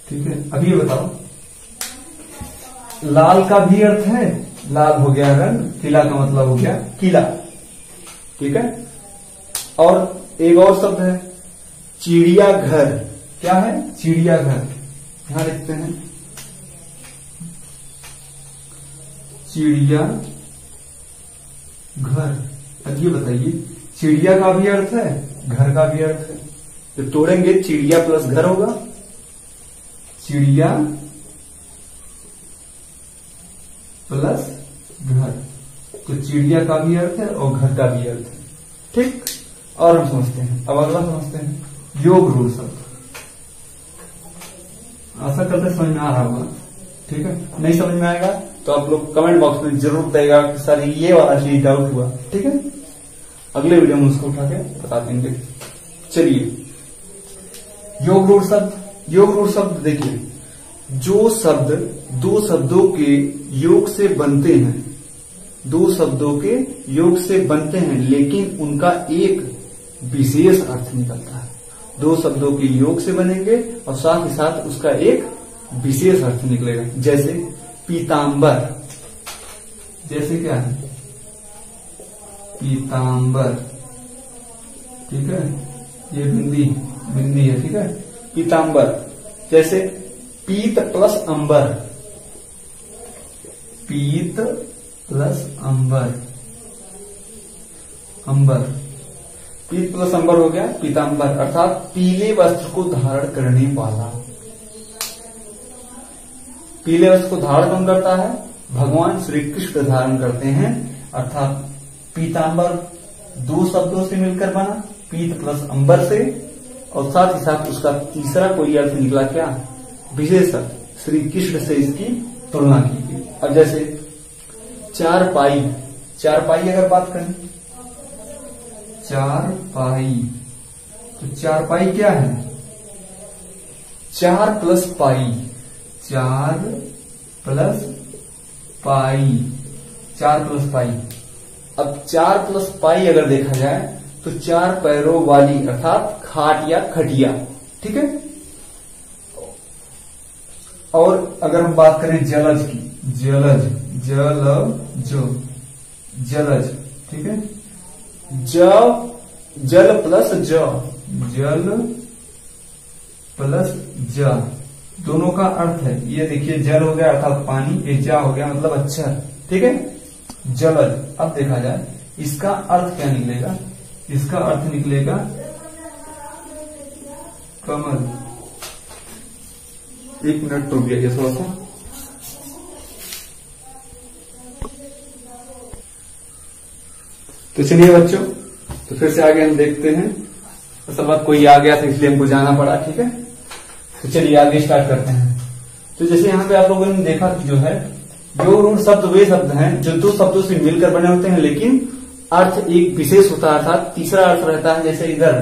ठीक है। अब ये बताओ, लाल का भी अर्थ है, लाल हो गया रंग, किला का मतलब हो गया किला, ठीक है। और एक और शब्द है चिड़ियाघर, क्या है, चिड़ियाघर, यहां लिखते हैं चिड़िया घर। अब ये बताइए, चिड़िया का भी अर्थ है, घर का भी अर्थ है, तो तोड़ेंगे चिड़िया प्लस घर होगा, चिड़िया प्लस घर, तो चिड़िया का भी अर्थ है और घर का भी अर्थ है, ठीक। और हम समझते हैं, अब अगला समझते हैं योग रूढ़ शब्द। आशा करते समझ में आ रहा होगा, ठीक है। नहीं समझ में आएगा तो आप लोग कमेंट बॉक्स में जरूर बताइएगा कि सर ये वाला चीज डाउट हुआ, ठीक है। अगले वीडियो में उसको उठा के बता देंगे। चलिए, योग रूढ़ शब्द। योग रूढ़ शब्द देखिए, जो शब्द दो शब्दों के योग से बनते हैं, दो शब्दों के योग से बनते हैं लेकिन उनका एक विशेष अर्थ निकलता है, दो शब्दों के योग से बनेंगे और साथ ही साथ उसका एक विशेष अर्थ निकलेगा। जैसे पीतांबर, जैसे क्या है पीतांबर, ठीक है, ये बिंदी है, ठीक है, पीतांबर। जैसे पीत प्लस अंबर, पीत प्लस अंबर, अंबर, पीत प्लस अंबर हो गया पीतांबर, अर्थात पीले वस्त्र को धारण करने वाला। पीले वस्त्र को धारण कौन करता है? भगवान श्री कृष्ण धारण करते हैं, अर्थात पीतांबर दो शब्दों से मिलकर बना, पीत प्लस अंबर से, और साथ ही साथ उसका तीसरा कोई अर्थ निकला क्या? विशेष अर्थ, श्री कृष्ण से इसकी तुलना की गई। अब जैसे चारपाई, चारपाई अगर बात करें, चारपाई, तो चारपाई क्या है? चार प्लस पाई, चार प्लस पाई, चार प्लस पाई। अब चार प्लस पाई अगर देखा जाए तो चार पैरों वाली, अर्थात खाट या खटिया, ठीक है। और अगर हम बात करें जलज की, जलज, जलज, ठीक है, जल प्लस जल प्लस ज, दोनों का अर्थ है, ये देखिए जल हो गया अर्थात पानी, ये जा हो गया मतलब अच्छा, ठीक है, जलज। अब देखा जाए इसका अर्थ क्या निकलेगा? इसका अर्थ निकलेगा कमल। एक मिनट रुक गया थोड़ा सा। तो चलिए बच्चों, तो फिर से आगे हम देखते हैं। असल बात कोई आ गया था इसलिए हमको जाना पड़ा, ठीक है। तो चलिए आगे स्टार्ट करते हैं। तो जैसे यहाँ पे आप लोगों ने देखा जो है, योग रूढ़ शब्द वे शब्द हैं जो दो शब्दों से मिलकर बने होते हैं, लेकिन अर्थ एक विशेष होता है, अर्थात तीसरा अर्थ रहता है। जैसे इधर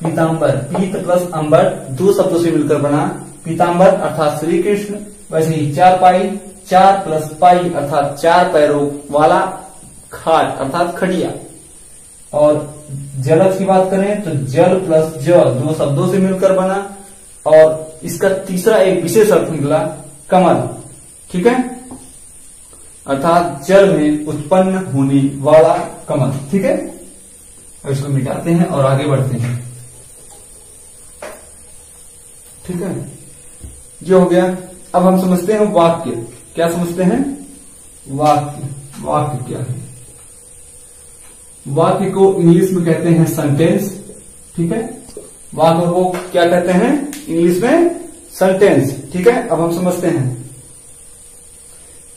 पीतांबर, पीत प्लस अंबर, दो शब्दों से मिलकर बना पीतांबर अर्थात श्री कृष्ण। वैसे ही चारपाई, चार प्लस पाई अर्थात चार पैरों वाला खाट अर्थात खटिया। और जलज की बात करें तो जल प्लस ज, दो शब्दों से मिलकर बना, और इसका तीसरा एक विशेष अर्थ निकला कमल, ठीक है, अर्थात जल में उत्पन्न होने वाला कमल, ठीक है। और इसको मिटाते हैं और आगे बढ़ते हैं, ठीक है। ये हो गया। अब हम समझते हैं वाक्य। क्या समझते हैं? वाक्य। वाक्य क्या है? वाक्य को इंग्लिश में कहते हैं सेंटेंस, ठीक है। वाक्य को क्या कहते हैं इंग्लिश में? सेंटेंस, ठीक है। अब हम समझते हैं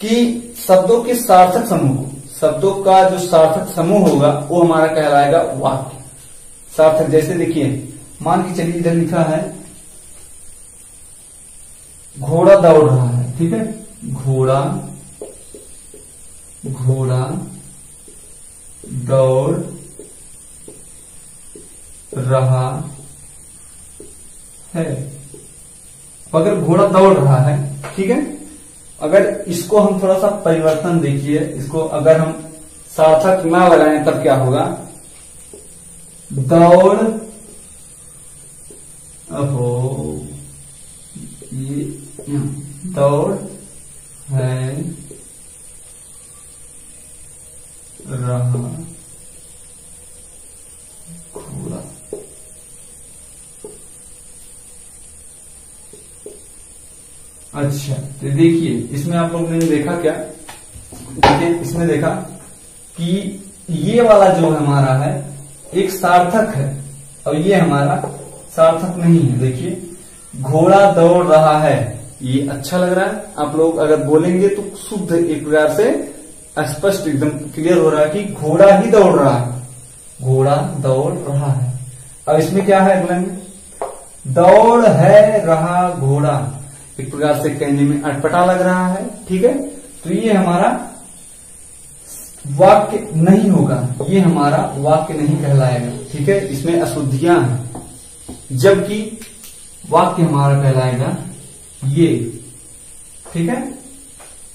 कि शब्दों के सार्थक समूह, शब्दों का जो सार्थक समूह होगा वो हमारा कहलाएगा वाक्य। सार्थक जैसे देखिए, मान के चलिए इधर लिखा है घोड़ा दौड़ रहा है, ठीक है, घोड़ा दौड़ रहा है। अगर घोड़ा दौड़ रहा है, ठीक है, अगर इसको हम थोड़ा सा परिवर्तन देखिए, इसको अगर हम सार्थक ना लगाएं तब क्या होगा? दौड़, ये दौड़ है रहा घोड़ा। अच्छा, तो देखिए इसमें आप लोगों ने देखा क्या? देखिए इसमें देखा कि ये वाला जो हमारा है एक सार्थक है और ये हमारा सार्थक नहीं है। देखिए घोड़ा दौड़ रहा है, ये अच्छा लग रहा है, आप लोग अगर बोलेंगे तो शुद्ध एक प्रकार से स्पष्ट एकदम क्लियर हो रहा है कि घोड़ा ही दौड़ रहा है, घोड़ा दौड़ रहा है। अब इसमें क्या है अगला में? दौड़ है रहा घोड़ा, एक प्रकार से कहने में अटपटा लग रहा है, ठीक है। तो ये हमारा वाक्य नहीं होगा, ये हमारा वाक्य नहीं कहलाएगा, ठीक है। इसमें अशुद्धियां हैं, जबकि वाक्य हमारा कहलाएगा ये, ठीक है।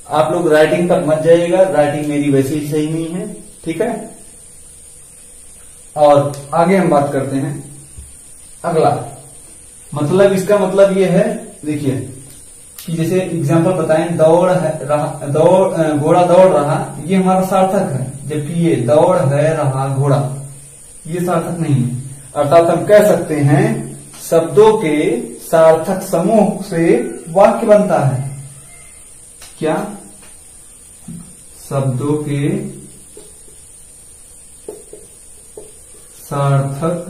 आप लोग राइटिंग तक मत जाइएगा, राइटिंग मेरी वैसे ही सही नहीं है, ठीक है। और आगे हम बात करते हैं अगला मतलब इसका मतलब ये है, देखिए कि जैसे एग्जांपल बताएं, दौड़ है रहा, घोड़ा दौड़ रहा, ये हमारा सार्थक है, जबकि ये दौड़ है रहा घोड़ा ये सार्थक नहीं है। अर्थात हम कह सकते हैं शब्दों के सार्थक समूह से वाक्य बनता है। क्या? शब्दों के सार्थक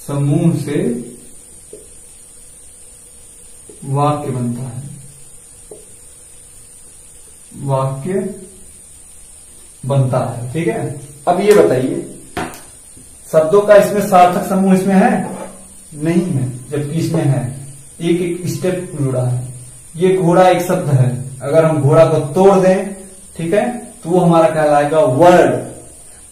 समूह से वाक्य बनता है, वाक्य बनता है। ठीक है, अब ये बताइए शब्दों का इसमें सार्थक समूह इसमें है? नहीं है, जबकि इसमें है, एक एक स्टेप जुड़ा है। ये घोड़ा एक शब्द है, अगर हम घोड़ा को तोड़ दें, ठीक है, तो वो हमारा कहलाएगा वर्ड।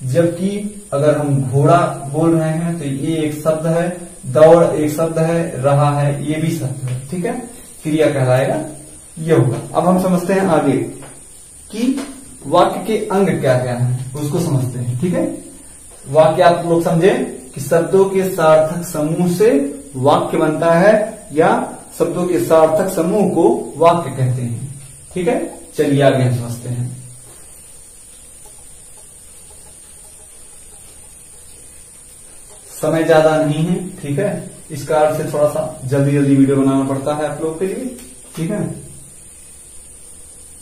जबकि अगर हम घोड़ा बोल रहे हैं तो ये एक शब्द है, दौड़ एक शब्द है, रहा है ये भी शब्द है। ठीक है, क्रिया कहलाएगा ये होगा। अब हम समझते हैं आगे कि वाक्य के अंग क्या क्या है, उसको समझते हैं। ठीक है, वाक्य आप लोग समझे कि शब्दों के सार्थक समूह से वाक्य बनता है या शब्दों के सार्थक समूह को वाक्य कहते हैं। ठीक है, चलिए आगे हम समझते हैं। समय ज्यादा नहीं है, ठीक है, इस कारण से थोड़ा सा जल्दी जल्दी वीडियो बनाना पड़ता है आप लोग के लिए। ठीक है,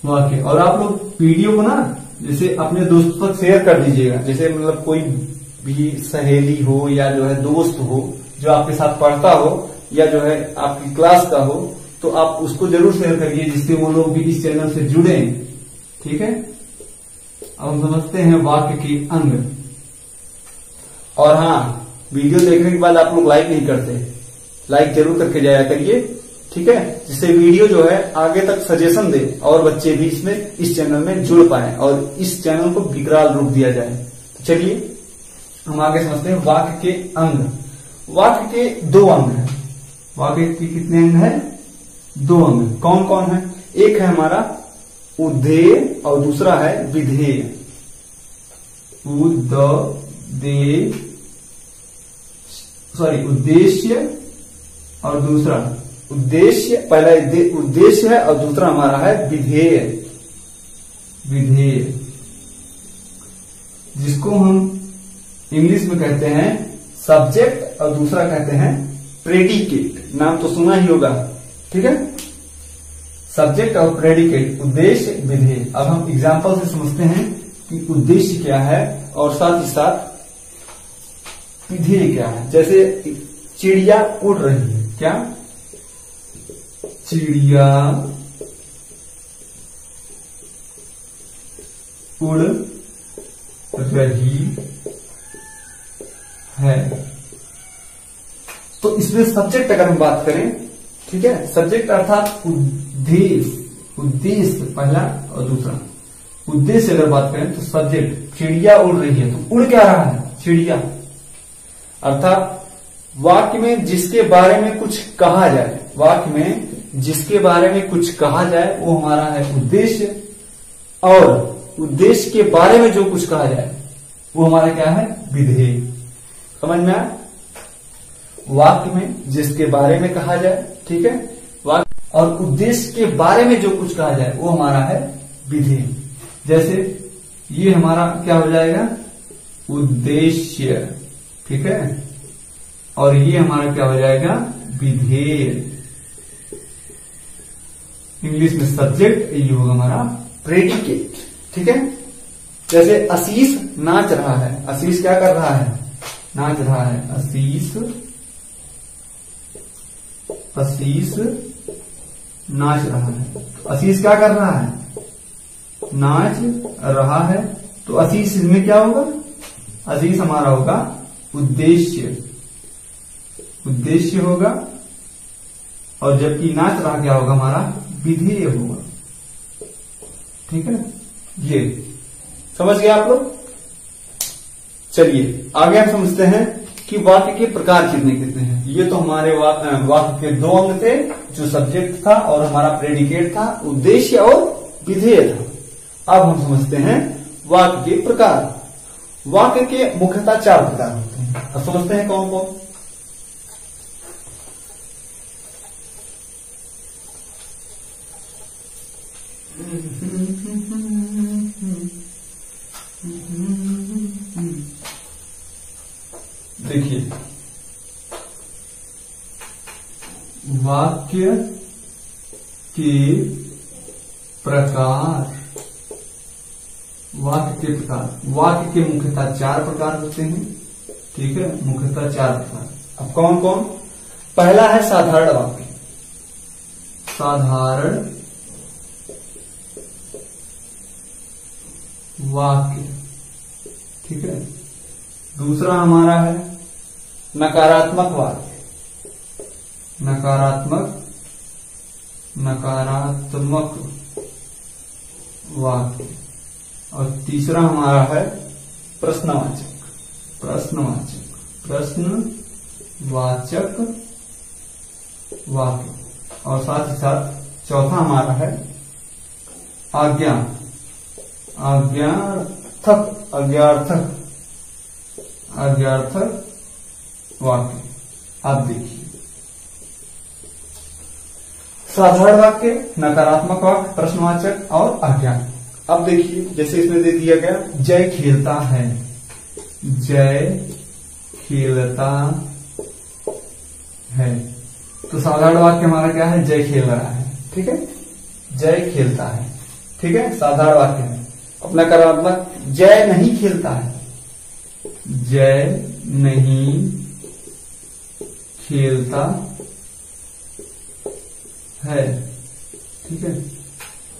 वाक्य, और आप लोग वीडियो को ना जैसे अपने दोस्तों तक शेयर कर दीजिएगा। जैसे मतलब कोई भी सहेली हो या जो है दोस्त हो जो आपके साथ पढ़ता हो या जो है आपकी क्लास का हो, तो आप उसको जरूर शेयर करिए जिससे वो लोग भी इस चैनल से जुड़े। ठीक है, अब हम समझते हैं वाक्य के अंग। और हाँ, वीडियो देखने के बाद आप लोग लाइक नहीं करते, लाइक जरूर करके जाया करिए। ठीक है, जिससे वीडियो जो है आगे तक सजेशन दे और बच्चे भी इसमें इस चैनल में जुड़ पाए और इस चैनल को विकराल रूप दिया जाए। तो चलिए हम आगे समझते हैं वाक्य के अंग। वाक्य के दो अंग हैं। वाक्य के कितने अंग हैं? दो अंग। कौन कौन है? एक है हमारा उद्धेय और दूसरा है विधेय। उद्देश्य और दूसरा उद्देश्य, पहला उद्देश्य है और दूसरा हमारा है विधेय। विधेय जिसको हम इंग्लिश में कहते हैं सब्जेक्ट और दूसरा कहते हैं प्रेडिकेट। नाम तो सुना ही होगा। ठीक है, सब्जेक्ट और प्रेडिकेट, उद्देश्य विधेय। अब हम एग्जाम्पल से समझते हैं कि उद्देश्य क्या है और साथ ही साथ विधेय क्या है। जैसे चिड़िया उड़ रही है, क्या? चिड़िया उड़ रही है। तो इसमें सब्जेक्ट अगर हम बात करें, ठीक है, सब्जेक्ट अर्थात उद्देश्य, उद्देश्य पहला और दूसरा उद्देश्य अगर बात करें तो सब्जेक्ट चिड़िया उड़ रही है, तो उड़ क्या रहा है? चिड़िया। अर्थात वाक्य में जिसके बारे में कुछ कहा जाए, वाक्य में जिसके बारे में कुछ कहा जाए वो हमारा है उद्देश्य, और उद्देश्य के बारे में जो कुछ कहा जाए वो हमारा क्या है? विधेय। समझ में आया? वाक्य में जिसके बारे में कहा जाए, ठीक है, वाक्य और उद्देश्य के बारे में जो कुछ कहा जाए वो हमारा है विधेय। जैसे ये हमारा क्या हो जाएगा? उद्देश्य। ठीक है, और ये हमारा क्या हो जाएगा? विधेय। इंग्लिश में सब्जेक्ट, ये होगा हमारा प्रेडिकेट। ठीक है, जैसे आशीष नाच रहा है। आशीष क्या कर रहा है? नाच रहा है। आशीष नाच रहा है। आशीष क्या कर रहा है? नाच रहा है। तो आशीष इसमें क्या होगा? आशीष हमारा होगा उद्देश्य, उद्देश्य होगा, और जबकि नाच रहा क्या होगा? हमारा विधेय होगा। ठीक है, ये समझ गए आप लोग? चलिए आगे हम समझते हैं कि वाक्य के प्रकार कितने कितने हैं। ये तो हमारे वाक्य के दो अंग थे, जो सब्जेक्ट था और हमारा प्रेडिकेट था, उद्देश्य और विधेय था। अब हम समझते हैं वाक्य के प्रकार। वाक्य के मुख्यतः 4 प्रकार होते हैं। अब समझते हैं कौन कौन। देखिए, वाक्य के प्रकार, वाक्य के मुख्यतः 4 प्रकार होते हैं। ठीक है, मुख्यतः 4 प्रकार। अब कौन कौन। पहला है साधारण वाक्य, साधारण वाक्य। ठीक है। दूसरा हमारा है नकारात्मक वाक्य, नकारात्मक वाक्य। और तीसरा हमारा है प्रश्नवाचक वाक्य। और साथ ही साथ चौथा हमारा है अज्ञार्थक वाक्य। आप देखिए, साधारण वाक्य, नकारात्मक वाक्य, प्रश्नवाचक और अज्ञात। अब देखिए, जैसे इसमें दे दिया गया जय खेलता है, तो साधारण वाक्य हमारा क्या है, जय खेल रहा है। ठीक है, जय खेलता है। ठीक है, साधारण वाक्य है। अब नकारात्मक, जय नहीं खेलता है, जय नहीं खेलता है। ठीक है।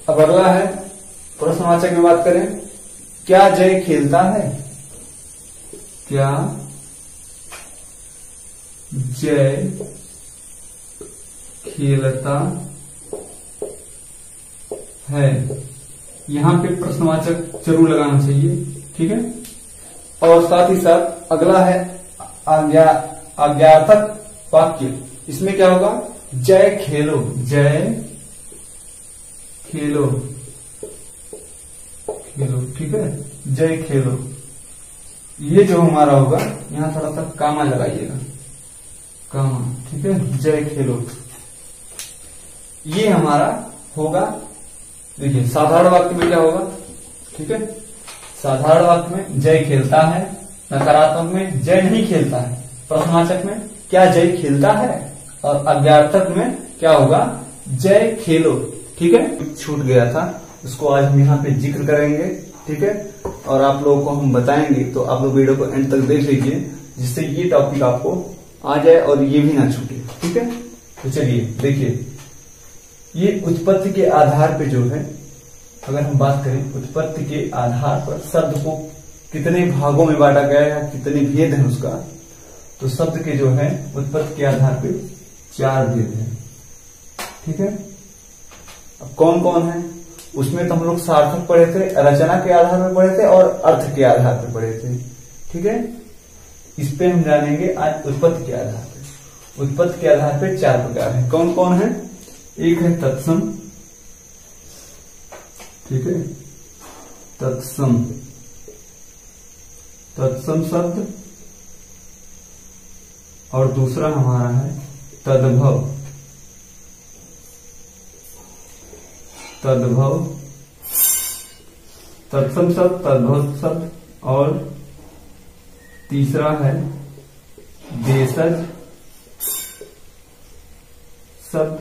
अब अगला है प्रश्नवाचक में बात करें, क्या जय खेलता है, क्या जय खेलता है। यहां पे प्रश्नवाचक जरूर लगाना चाहिए। ठीक है। और साथ ही साथ अगला है आज्ञार्थक वाक्य। इसमें क्या होगा, जय खेलो, ठीक है, जय खेलो। ये जो हमारा होगा, यहां थोड़ा सा कामा लगाइएगा, कामा। ठीक है, जय खेलो, ये हमारा होगा। देखिए, साधारण वाक्य में क्या होगा। ठीक है, साधारण वाक्य में जय खेलता है, नकारात्मक में जय नहीं खेलता है, प्रश्नवाचक में क्या जय खेलता है, और अज्ञार्थक में क्या होगा, जय खेलो। ठीक है, छूट गया था, उसको आज हम यहाँ पे जिक्र करेंगे। ठीक है, और आप लोगों को हम बताएंगे, तो आप लोग वीडियो को एंड तक देख लीजिए, जिससे ये टॉपिक आपको आ जाए और ये भी ना छूटे। ठीक है, तो चलिए देखिए, ये उत्पत्ति के आधार पे जो है, अगर हम बात करें उत्पत्ति के आधार पर शब्द को कितने भागों में बांटा गया है, कितने भेद हैं उसका, तो शब्द के जो है उत्पत्ति के आधार पे 4 भेद हैं। ठीक है। अब कौन कौन है, उसमें तो हम लोग सार्थक पढ़े थे, रचना के आधार पर पढ़े थे और अर्थ के आधार पर पढ़े थे। ठीक है, इस पे हम जानेंगे आज उत्पत्ति के आधार पे। उत्पत्ति के आधार पे 4 प्रकार है। कौन कौन है, एक है तत्सम। ठीक है, तत्सम शब्द। और दूसरा हमारा है तद्भव, तत्सम शब्द, तद्भव शब्द। और तीसरा है देशज शब्द।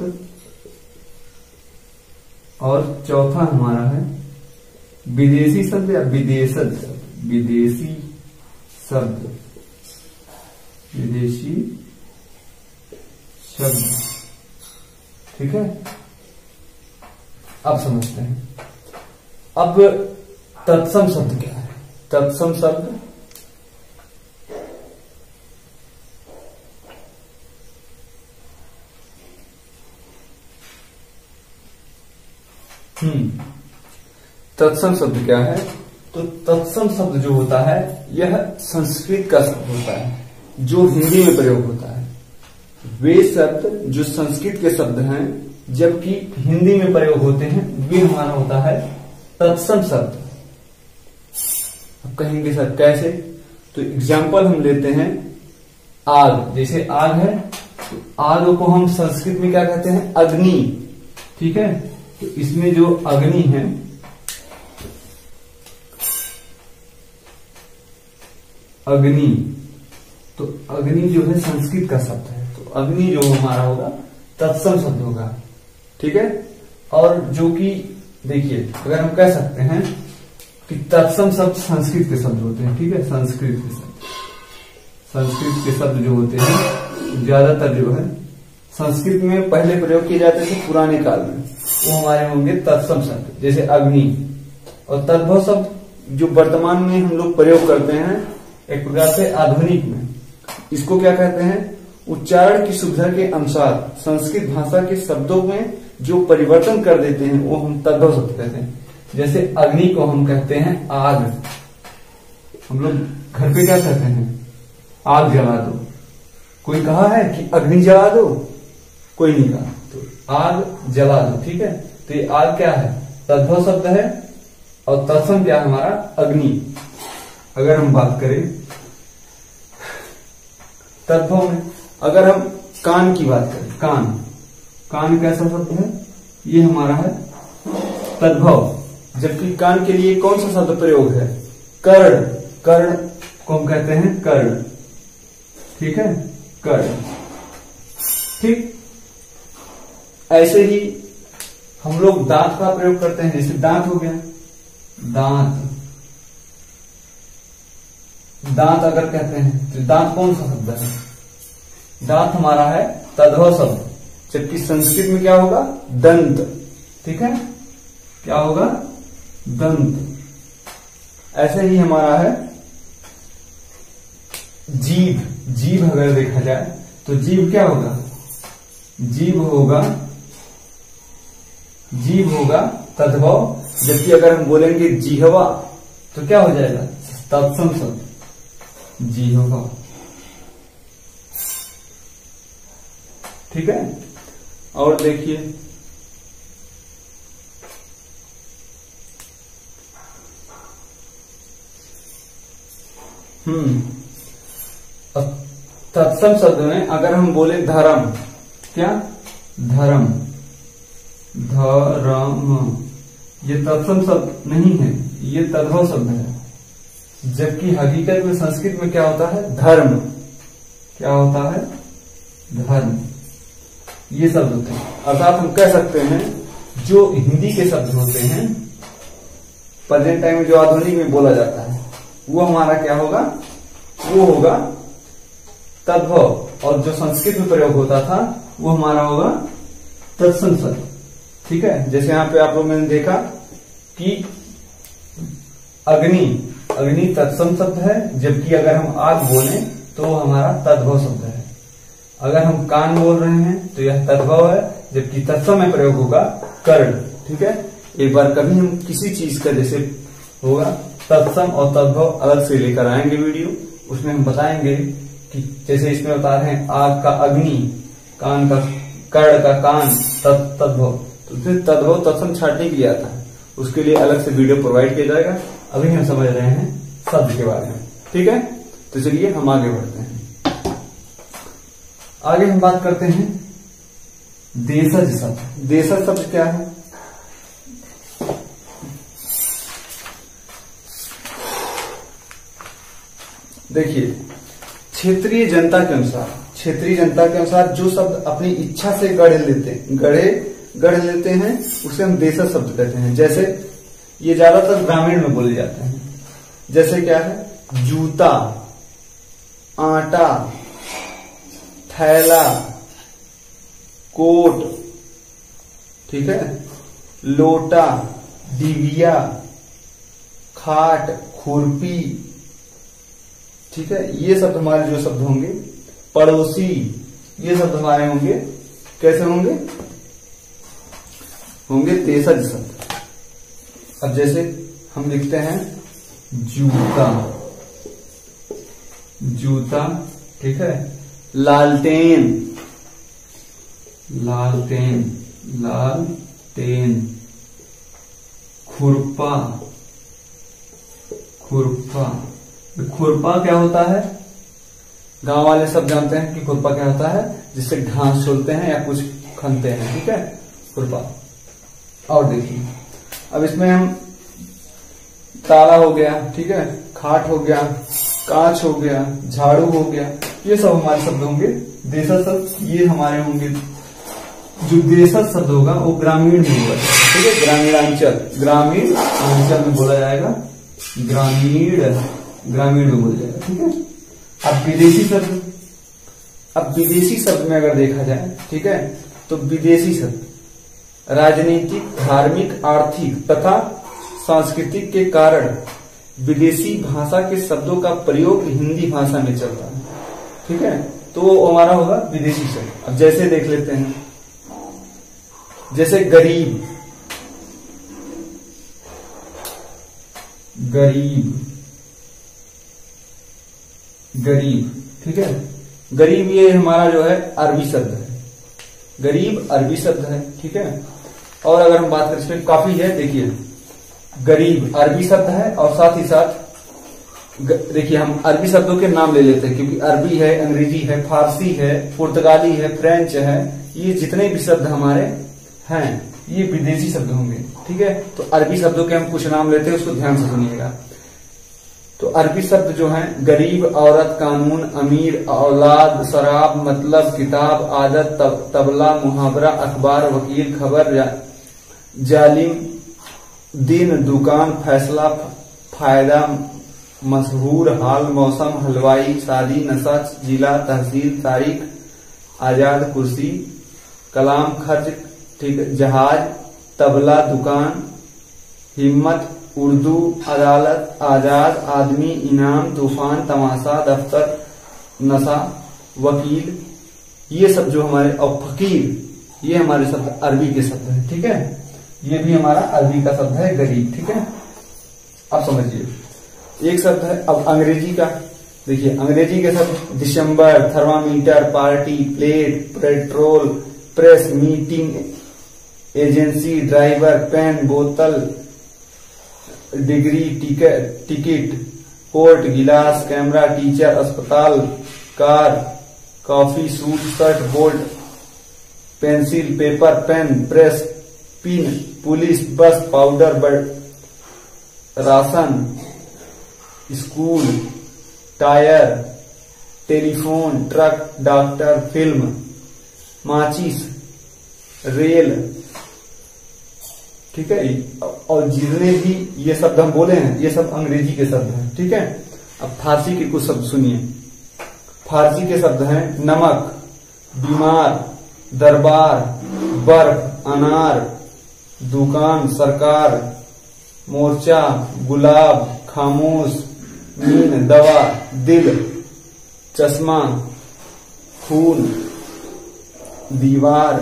और चौथा हमारा है विदेशी शब्द या विदेशज शब्द, विदेशी शब्द। ठीक है, अब समझते हैं। अब तत्सम शब्द क्या है। तत्सम शब्द तत्सम शब्द क्या है, तो तत्सम शब्द जो होता है, यह संस्कृत का शब्द होता है जो हिंदी में प्रयोग होता है। वे शब्द जो संस्कृत के शब्द हैं, जबकि हिंदी में प्रयोग होते हैं, वे हमारा होता है तत्सम शब्द। अब कहेंगे सर कैसे, तो एग्जाम्पल हम लेते हैं आग। जैसे आग है तो आग को हम संस्कृत में क्या कहते हैं, अग्नि। ठीक है, तो इसमें जो अग्नि है, अग्नि, तो अग्नि जो है संस्कृत का शब्द है, तो अग्नि जो हमारा होगा तत्सम शब्द होगा। ठीक है, और जो कि देखिए अगर हम कह सकते हैं कि तत्सम शब्द संस्कृत के शब्द होते हैं। ठीक है, संस्कृत के शब्द जो होते हैं ज्यादातर जो है संस्कृत में पहले प्रयोग किए जाते थे पुराने काल में, वो हमारे होंगे तत्सम शब्द, जैसे अग्नि। और तद्भव शब्द जो वर्तमान में हम लोग प्रयोग करते हैं एक प्रकार से आधुनिक में, इसको क्या कहते हैं, उच्चारण की सुविधा के अनुसार संस्कृत भाषा के शब्दों में जो परिवर्तन कर देते हैं वो हम तद्भव शब्द कहते हैं। जैसे अग्नि को हम कहते हैं आग, हम लोग घर पे क्या कहते हैं, आग जला दो। कोई कहा है कि अग्नि जला दो, कोई नहीं कहा, तो आग जला दो। ठीक है, तो ये आग क्या है, तद्भव शब्द है, और तत्सम क्या है हमारा, अग्नि। अगर हम बात करें तद्भव में, अगर हम कान की बात करें, कान कैसा शब्द है, ये हमारा है तद्भव। जबकि कान के लिए कौन सा शब्द प्रयोग है, कर्ण को हम कहते हैं कर्ण। ठीक है, कर्ण। ठीक, ऐसे ही हम लोग दांत का प्रयोग करते हैं, जैसे दांत हो गया, दांत अगर कहते हैं तो दांत कौन सा शब्द है, दांत हमारा है तद्भव शब्द। जबकि संस्कृत में क्या होगा, दंत। ठीक है, क्या होगा, दंत। ऐसे ही हमारा है जीभ अगर देखा जाए तो जीभ क्या होगा, जीभ होगा तद्भव। जबकि अगर हम बोलेंगे जिह्वा तो क्या हो जाएगा, तत्सम शब्द, जिह्वा। ठीक है, और देखिए तत्सम शब्द में अगर हम बोले धर्म, क्या, धर्म, ये तत्सम शब्द नहीं है, ये तद्भव शब्द है। जबकि हकीकत में संस्कृत में क्या होता है, धर्म। क्या होता है, धर्म। ये शब्द होते हैं। अर्थात हम कह सकते हैं जो हिंदी के शब्द होते हैं प्रेजेंट टाइम में जो आधुनिक में बोला जाता है वो हमारा क्या होगा, वो होगा तद्भव। और जो संस्कृत में प्रयोग होता था वो हमारा होगा तत्सम शब्द। ठीक है, जैसे यहाँ पे आप लोगों ने देखा कि अग्नि तत्सम शब्द है, जबकि अगर हम आग बोलें तो हमारा तद्भव शब्द है। अगर हम कान बोल रहे हैं तो यह तद्भव है, जबकि तत्सम में प्रयोग होगा कर्ण। ठीक है, एक बार कभी हम किसी चीज का जैसे होगा तत्सम और तद्भव अलग से लेकर आएंगे वीडियो, उसमें हम बताएंगे कि जैसे इसमें बता रहे हैं आग का अग्नि, कान का कर्ण का कान, तद्भव, तो उसमें तद्भव तत्सम छाटने की आता है, उसके लिए अलग से वीडियो प्रोवाइड किया जाएगा। अभी हम समझ रहे हैं शब्द के बारे में। ठीक है, तो चलिए हम आगे बढ़ते हैं। आगे हम बात करते हैं देशज शब्द। देशज शब्द क्या है, देखिए क्षेत्रीय जनता के अनुसार जो शब्द अपनी इच्छा से गढ़ लेते हैं उसे हम देशज शब्द कहते हैं। जैसे ये ज्यादातर ग्रामीण में बोले जाते हैं, जैसे क्या है, जूता, आटा, थैला, कोट, ठीक है, लोटा, डिबिया, खाट, खुरपी, ठीक है, ये शब्द हमारे जो शब्द होंगे। पड़ोसी, ये शब्द हमारे होंगे, कैसे होंगे, होंगे देशज शब्द। अब जैसे हम लिखते हैं जूता, ठीक है, लालटेन, खुरपा, खुरपा। खुरपा क्या होता है? गांव वाले सब जानते हैं कि खुरपा क्या होता है, जिससे घास छोलते हैं या कुछ खनते हैं, ठीक है, खुरपा। और देखिए अब इसमें हम ताला हो गया, ठीक है, खाट हो गया, कांच हो गया, झाड़ू हो गया, ये सब हमारे शब्द होंगे देशज शब्द। ये हमारे होंगे जो देशज शब्द होगा वो ग्रामीण में होगा, ठीक है, ग्रामीणांचल, ग्रामीण अंचल में बोला जाएगा, ग्रामीण में बोला जाएगा, ठीक है। अब विदेशी शब्द, अब विदेशी शब्द में अगर देखा जाए, ठीक है, तो विदेशी शब्द राजनीतिक, धार्मिक, आर्थिक तथा सांस्कृतिक के कारण विदेशी भाषा के शब्दों का प्रयोग हिंदी भाषा में चलता है, ठीक है, तो वो हमारा होगा विदेशी शब्द। अब जैसे देख लेते हैं, जैसे गरीब, गरीब, ठीक है, गरीब ये हमारा जो है अरबी शब्द है, गरीब अरबी शब्द है, ठीक है। और अगर हम बात करें, इसमें काफी है, देखिए गरीब अरबी शब्द है और साथ ही साथ देखिए हम अरबी शब्दों के नाम ले लेते हैं, क्योंकि अरबी है, अंग्रेजी है, फारसी है, पुर्तगाली है, फ्रेंच है, ये जितने भी शब्द हमारे हैं ये विदेशी शब्द होंगे, ठीक है। तो अरबी शब्दों के हम कुछ नाम लेते हैं, उसको ध्यान से सुनिएगा। तो अरबी शब्द जो हैं, गरीब, औरत, कानून, अमीर, औलाद, शराब, मतलब, किताब, आदत, तबला, मुहावरा, अखबार, वकील, खबर, जालिम, दिन, दुकान, फैसला, फायदा, मशहूर, हाल, मौसम, हलवाई, शादी, नशा, जिला, तहसील, तारीख, आजाद, कुर्सी, कलाम, खर्च, ठीक है, जहाज, तबला, दुकान, हिम्मत, उर्दू, अदालत, आजाद, आदमी, इनाम, तूफान, तमाशा, दफ्तर, नशा, वकील, ये सब जो हमारे, और फकीर, ये हमारे शब्द अरबी के शब्द हैं, ठीक है। ये भी हमारा अरबी का शब्द है गरीब, ठीक है। अब समझिए एक शब्द है अब अंग्रेजी का, देखिए अंग्रेजी के शब्द दिसंबर, thermometer, party, plate, petrol, press, meeting, agency, driver, pen, बोतल, डिग्री, टिकट, कोर्ट, गिलास, कैमरा, टीचर, अस्पताल, car, coffee, suit, shirt, bolt, pencil, paper, pen, press, pin, police, bus, powder, ration, school, tyre, telephone, truck, doctor, film, माचिस, रेल, ठीक है। और जितने भी ये शब्द हम बोले हैं ये सब अंग्रेजी के शब्द हैं, ठीक है। अब फारसी के कुछ शब्द सुनिए। फारसी के शब्द हैं नमक, बीमार, दरबार, बर्फ, अनार, दुकान, सरकार, मोर्चा, गुलाब, खामोश, नींद, दवा, दिल, चश्मा, खून, दीवार,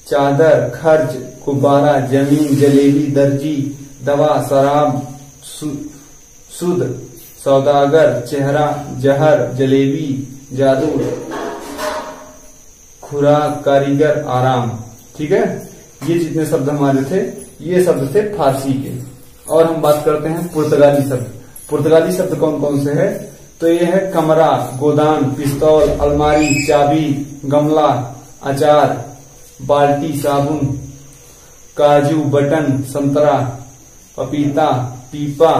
चादर, खर्च, गुब्बारा, जमीन, जलेबी, दर्जी, दवा, शराब, सुध, सौदागर, चेहरा, जहर, जलेबी, जादू, खुराक, कारीगर, आराम, ठीक है। ये जितने शब्द हमारे थे ये शब्द थे फारसी के। और हम बात करते हैं पुर्तगाली शब्द। पुर्तगाली शब्द कौन कौन से है? तो ये है कमरा, गोदान, पिस्तौल, अलमारी, चाबी, गमला, अचार, बाल्टी, साबुन, काजू, बटन, संतरा, पपीता, पीपा,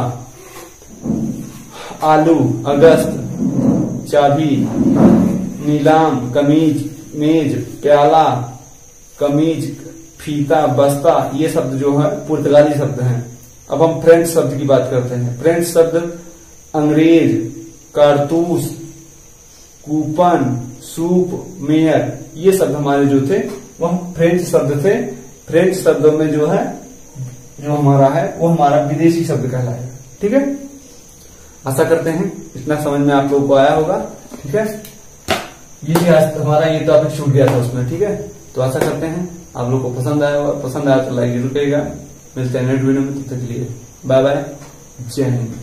आलू, अगस्त, चाबी, नीलाम, कमीज, मेज, प्याला, कमीज, फीता, बस्ता, ये शब्द जो है पुर्तगाली शब्द हैं। अब हम फ्रेंच शब्द की बात करते हैं। फ्रेंच शब्द अंग्रेज, कारतूस, कूपन, सूप, मेयर, ये शब्द हमारे जो थे वह फ्रेंच शब्द थे। फ्रेंच शब्दों में जो है जो हमारा है वो हमारा विदेशी शब्द कहलाएगा, ठीक है। आशा करते हैं इतना समझ में आप लोगों को आया होगा, ठीक है। ये आज हमारा ये टॉपिक छूट गया था उसमें, ठीक है। तो आशा करते हैं आप लोग को पसंद आया होगा। पसंद आया तो लाइक जरूर करिएगा। मिलते हैं नेक्स्ट वीडियो में, तब तक के लिए बाय बाय, जय हिंद।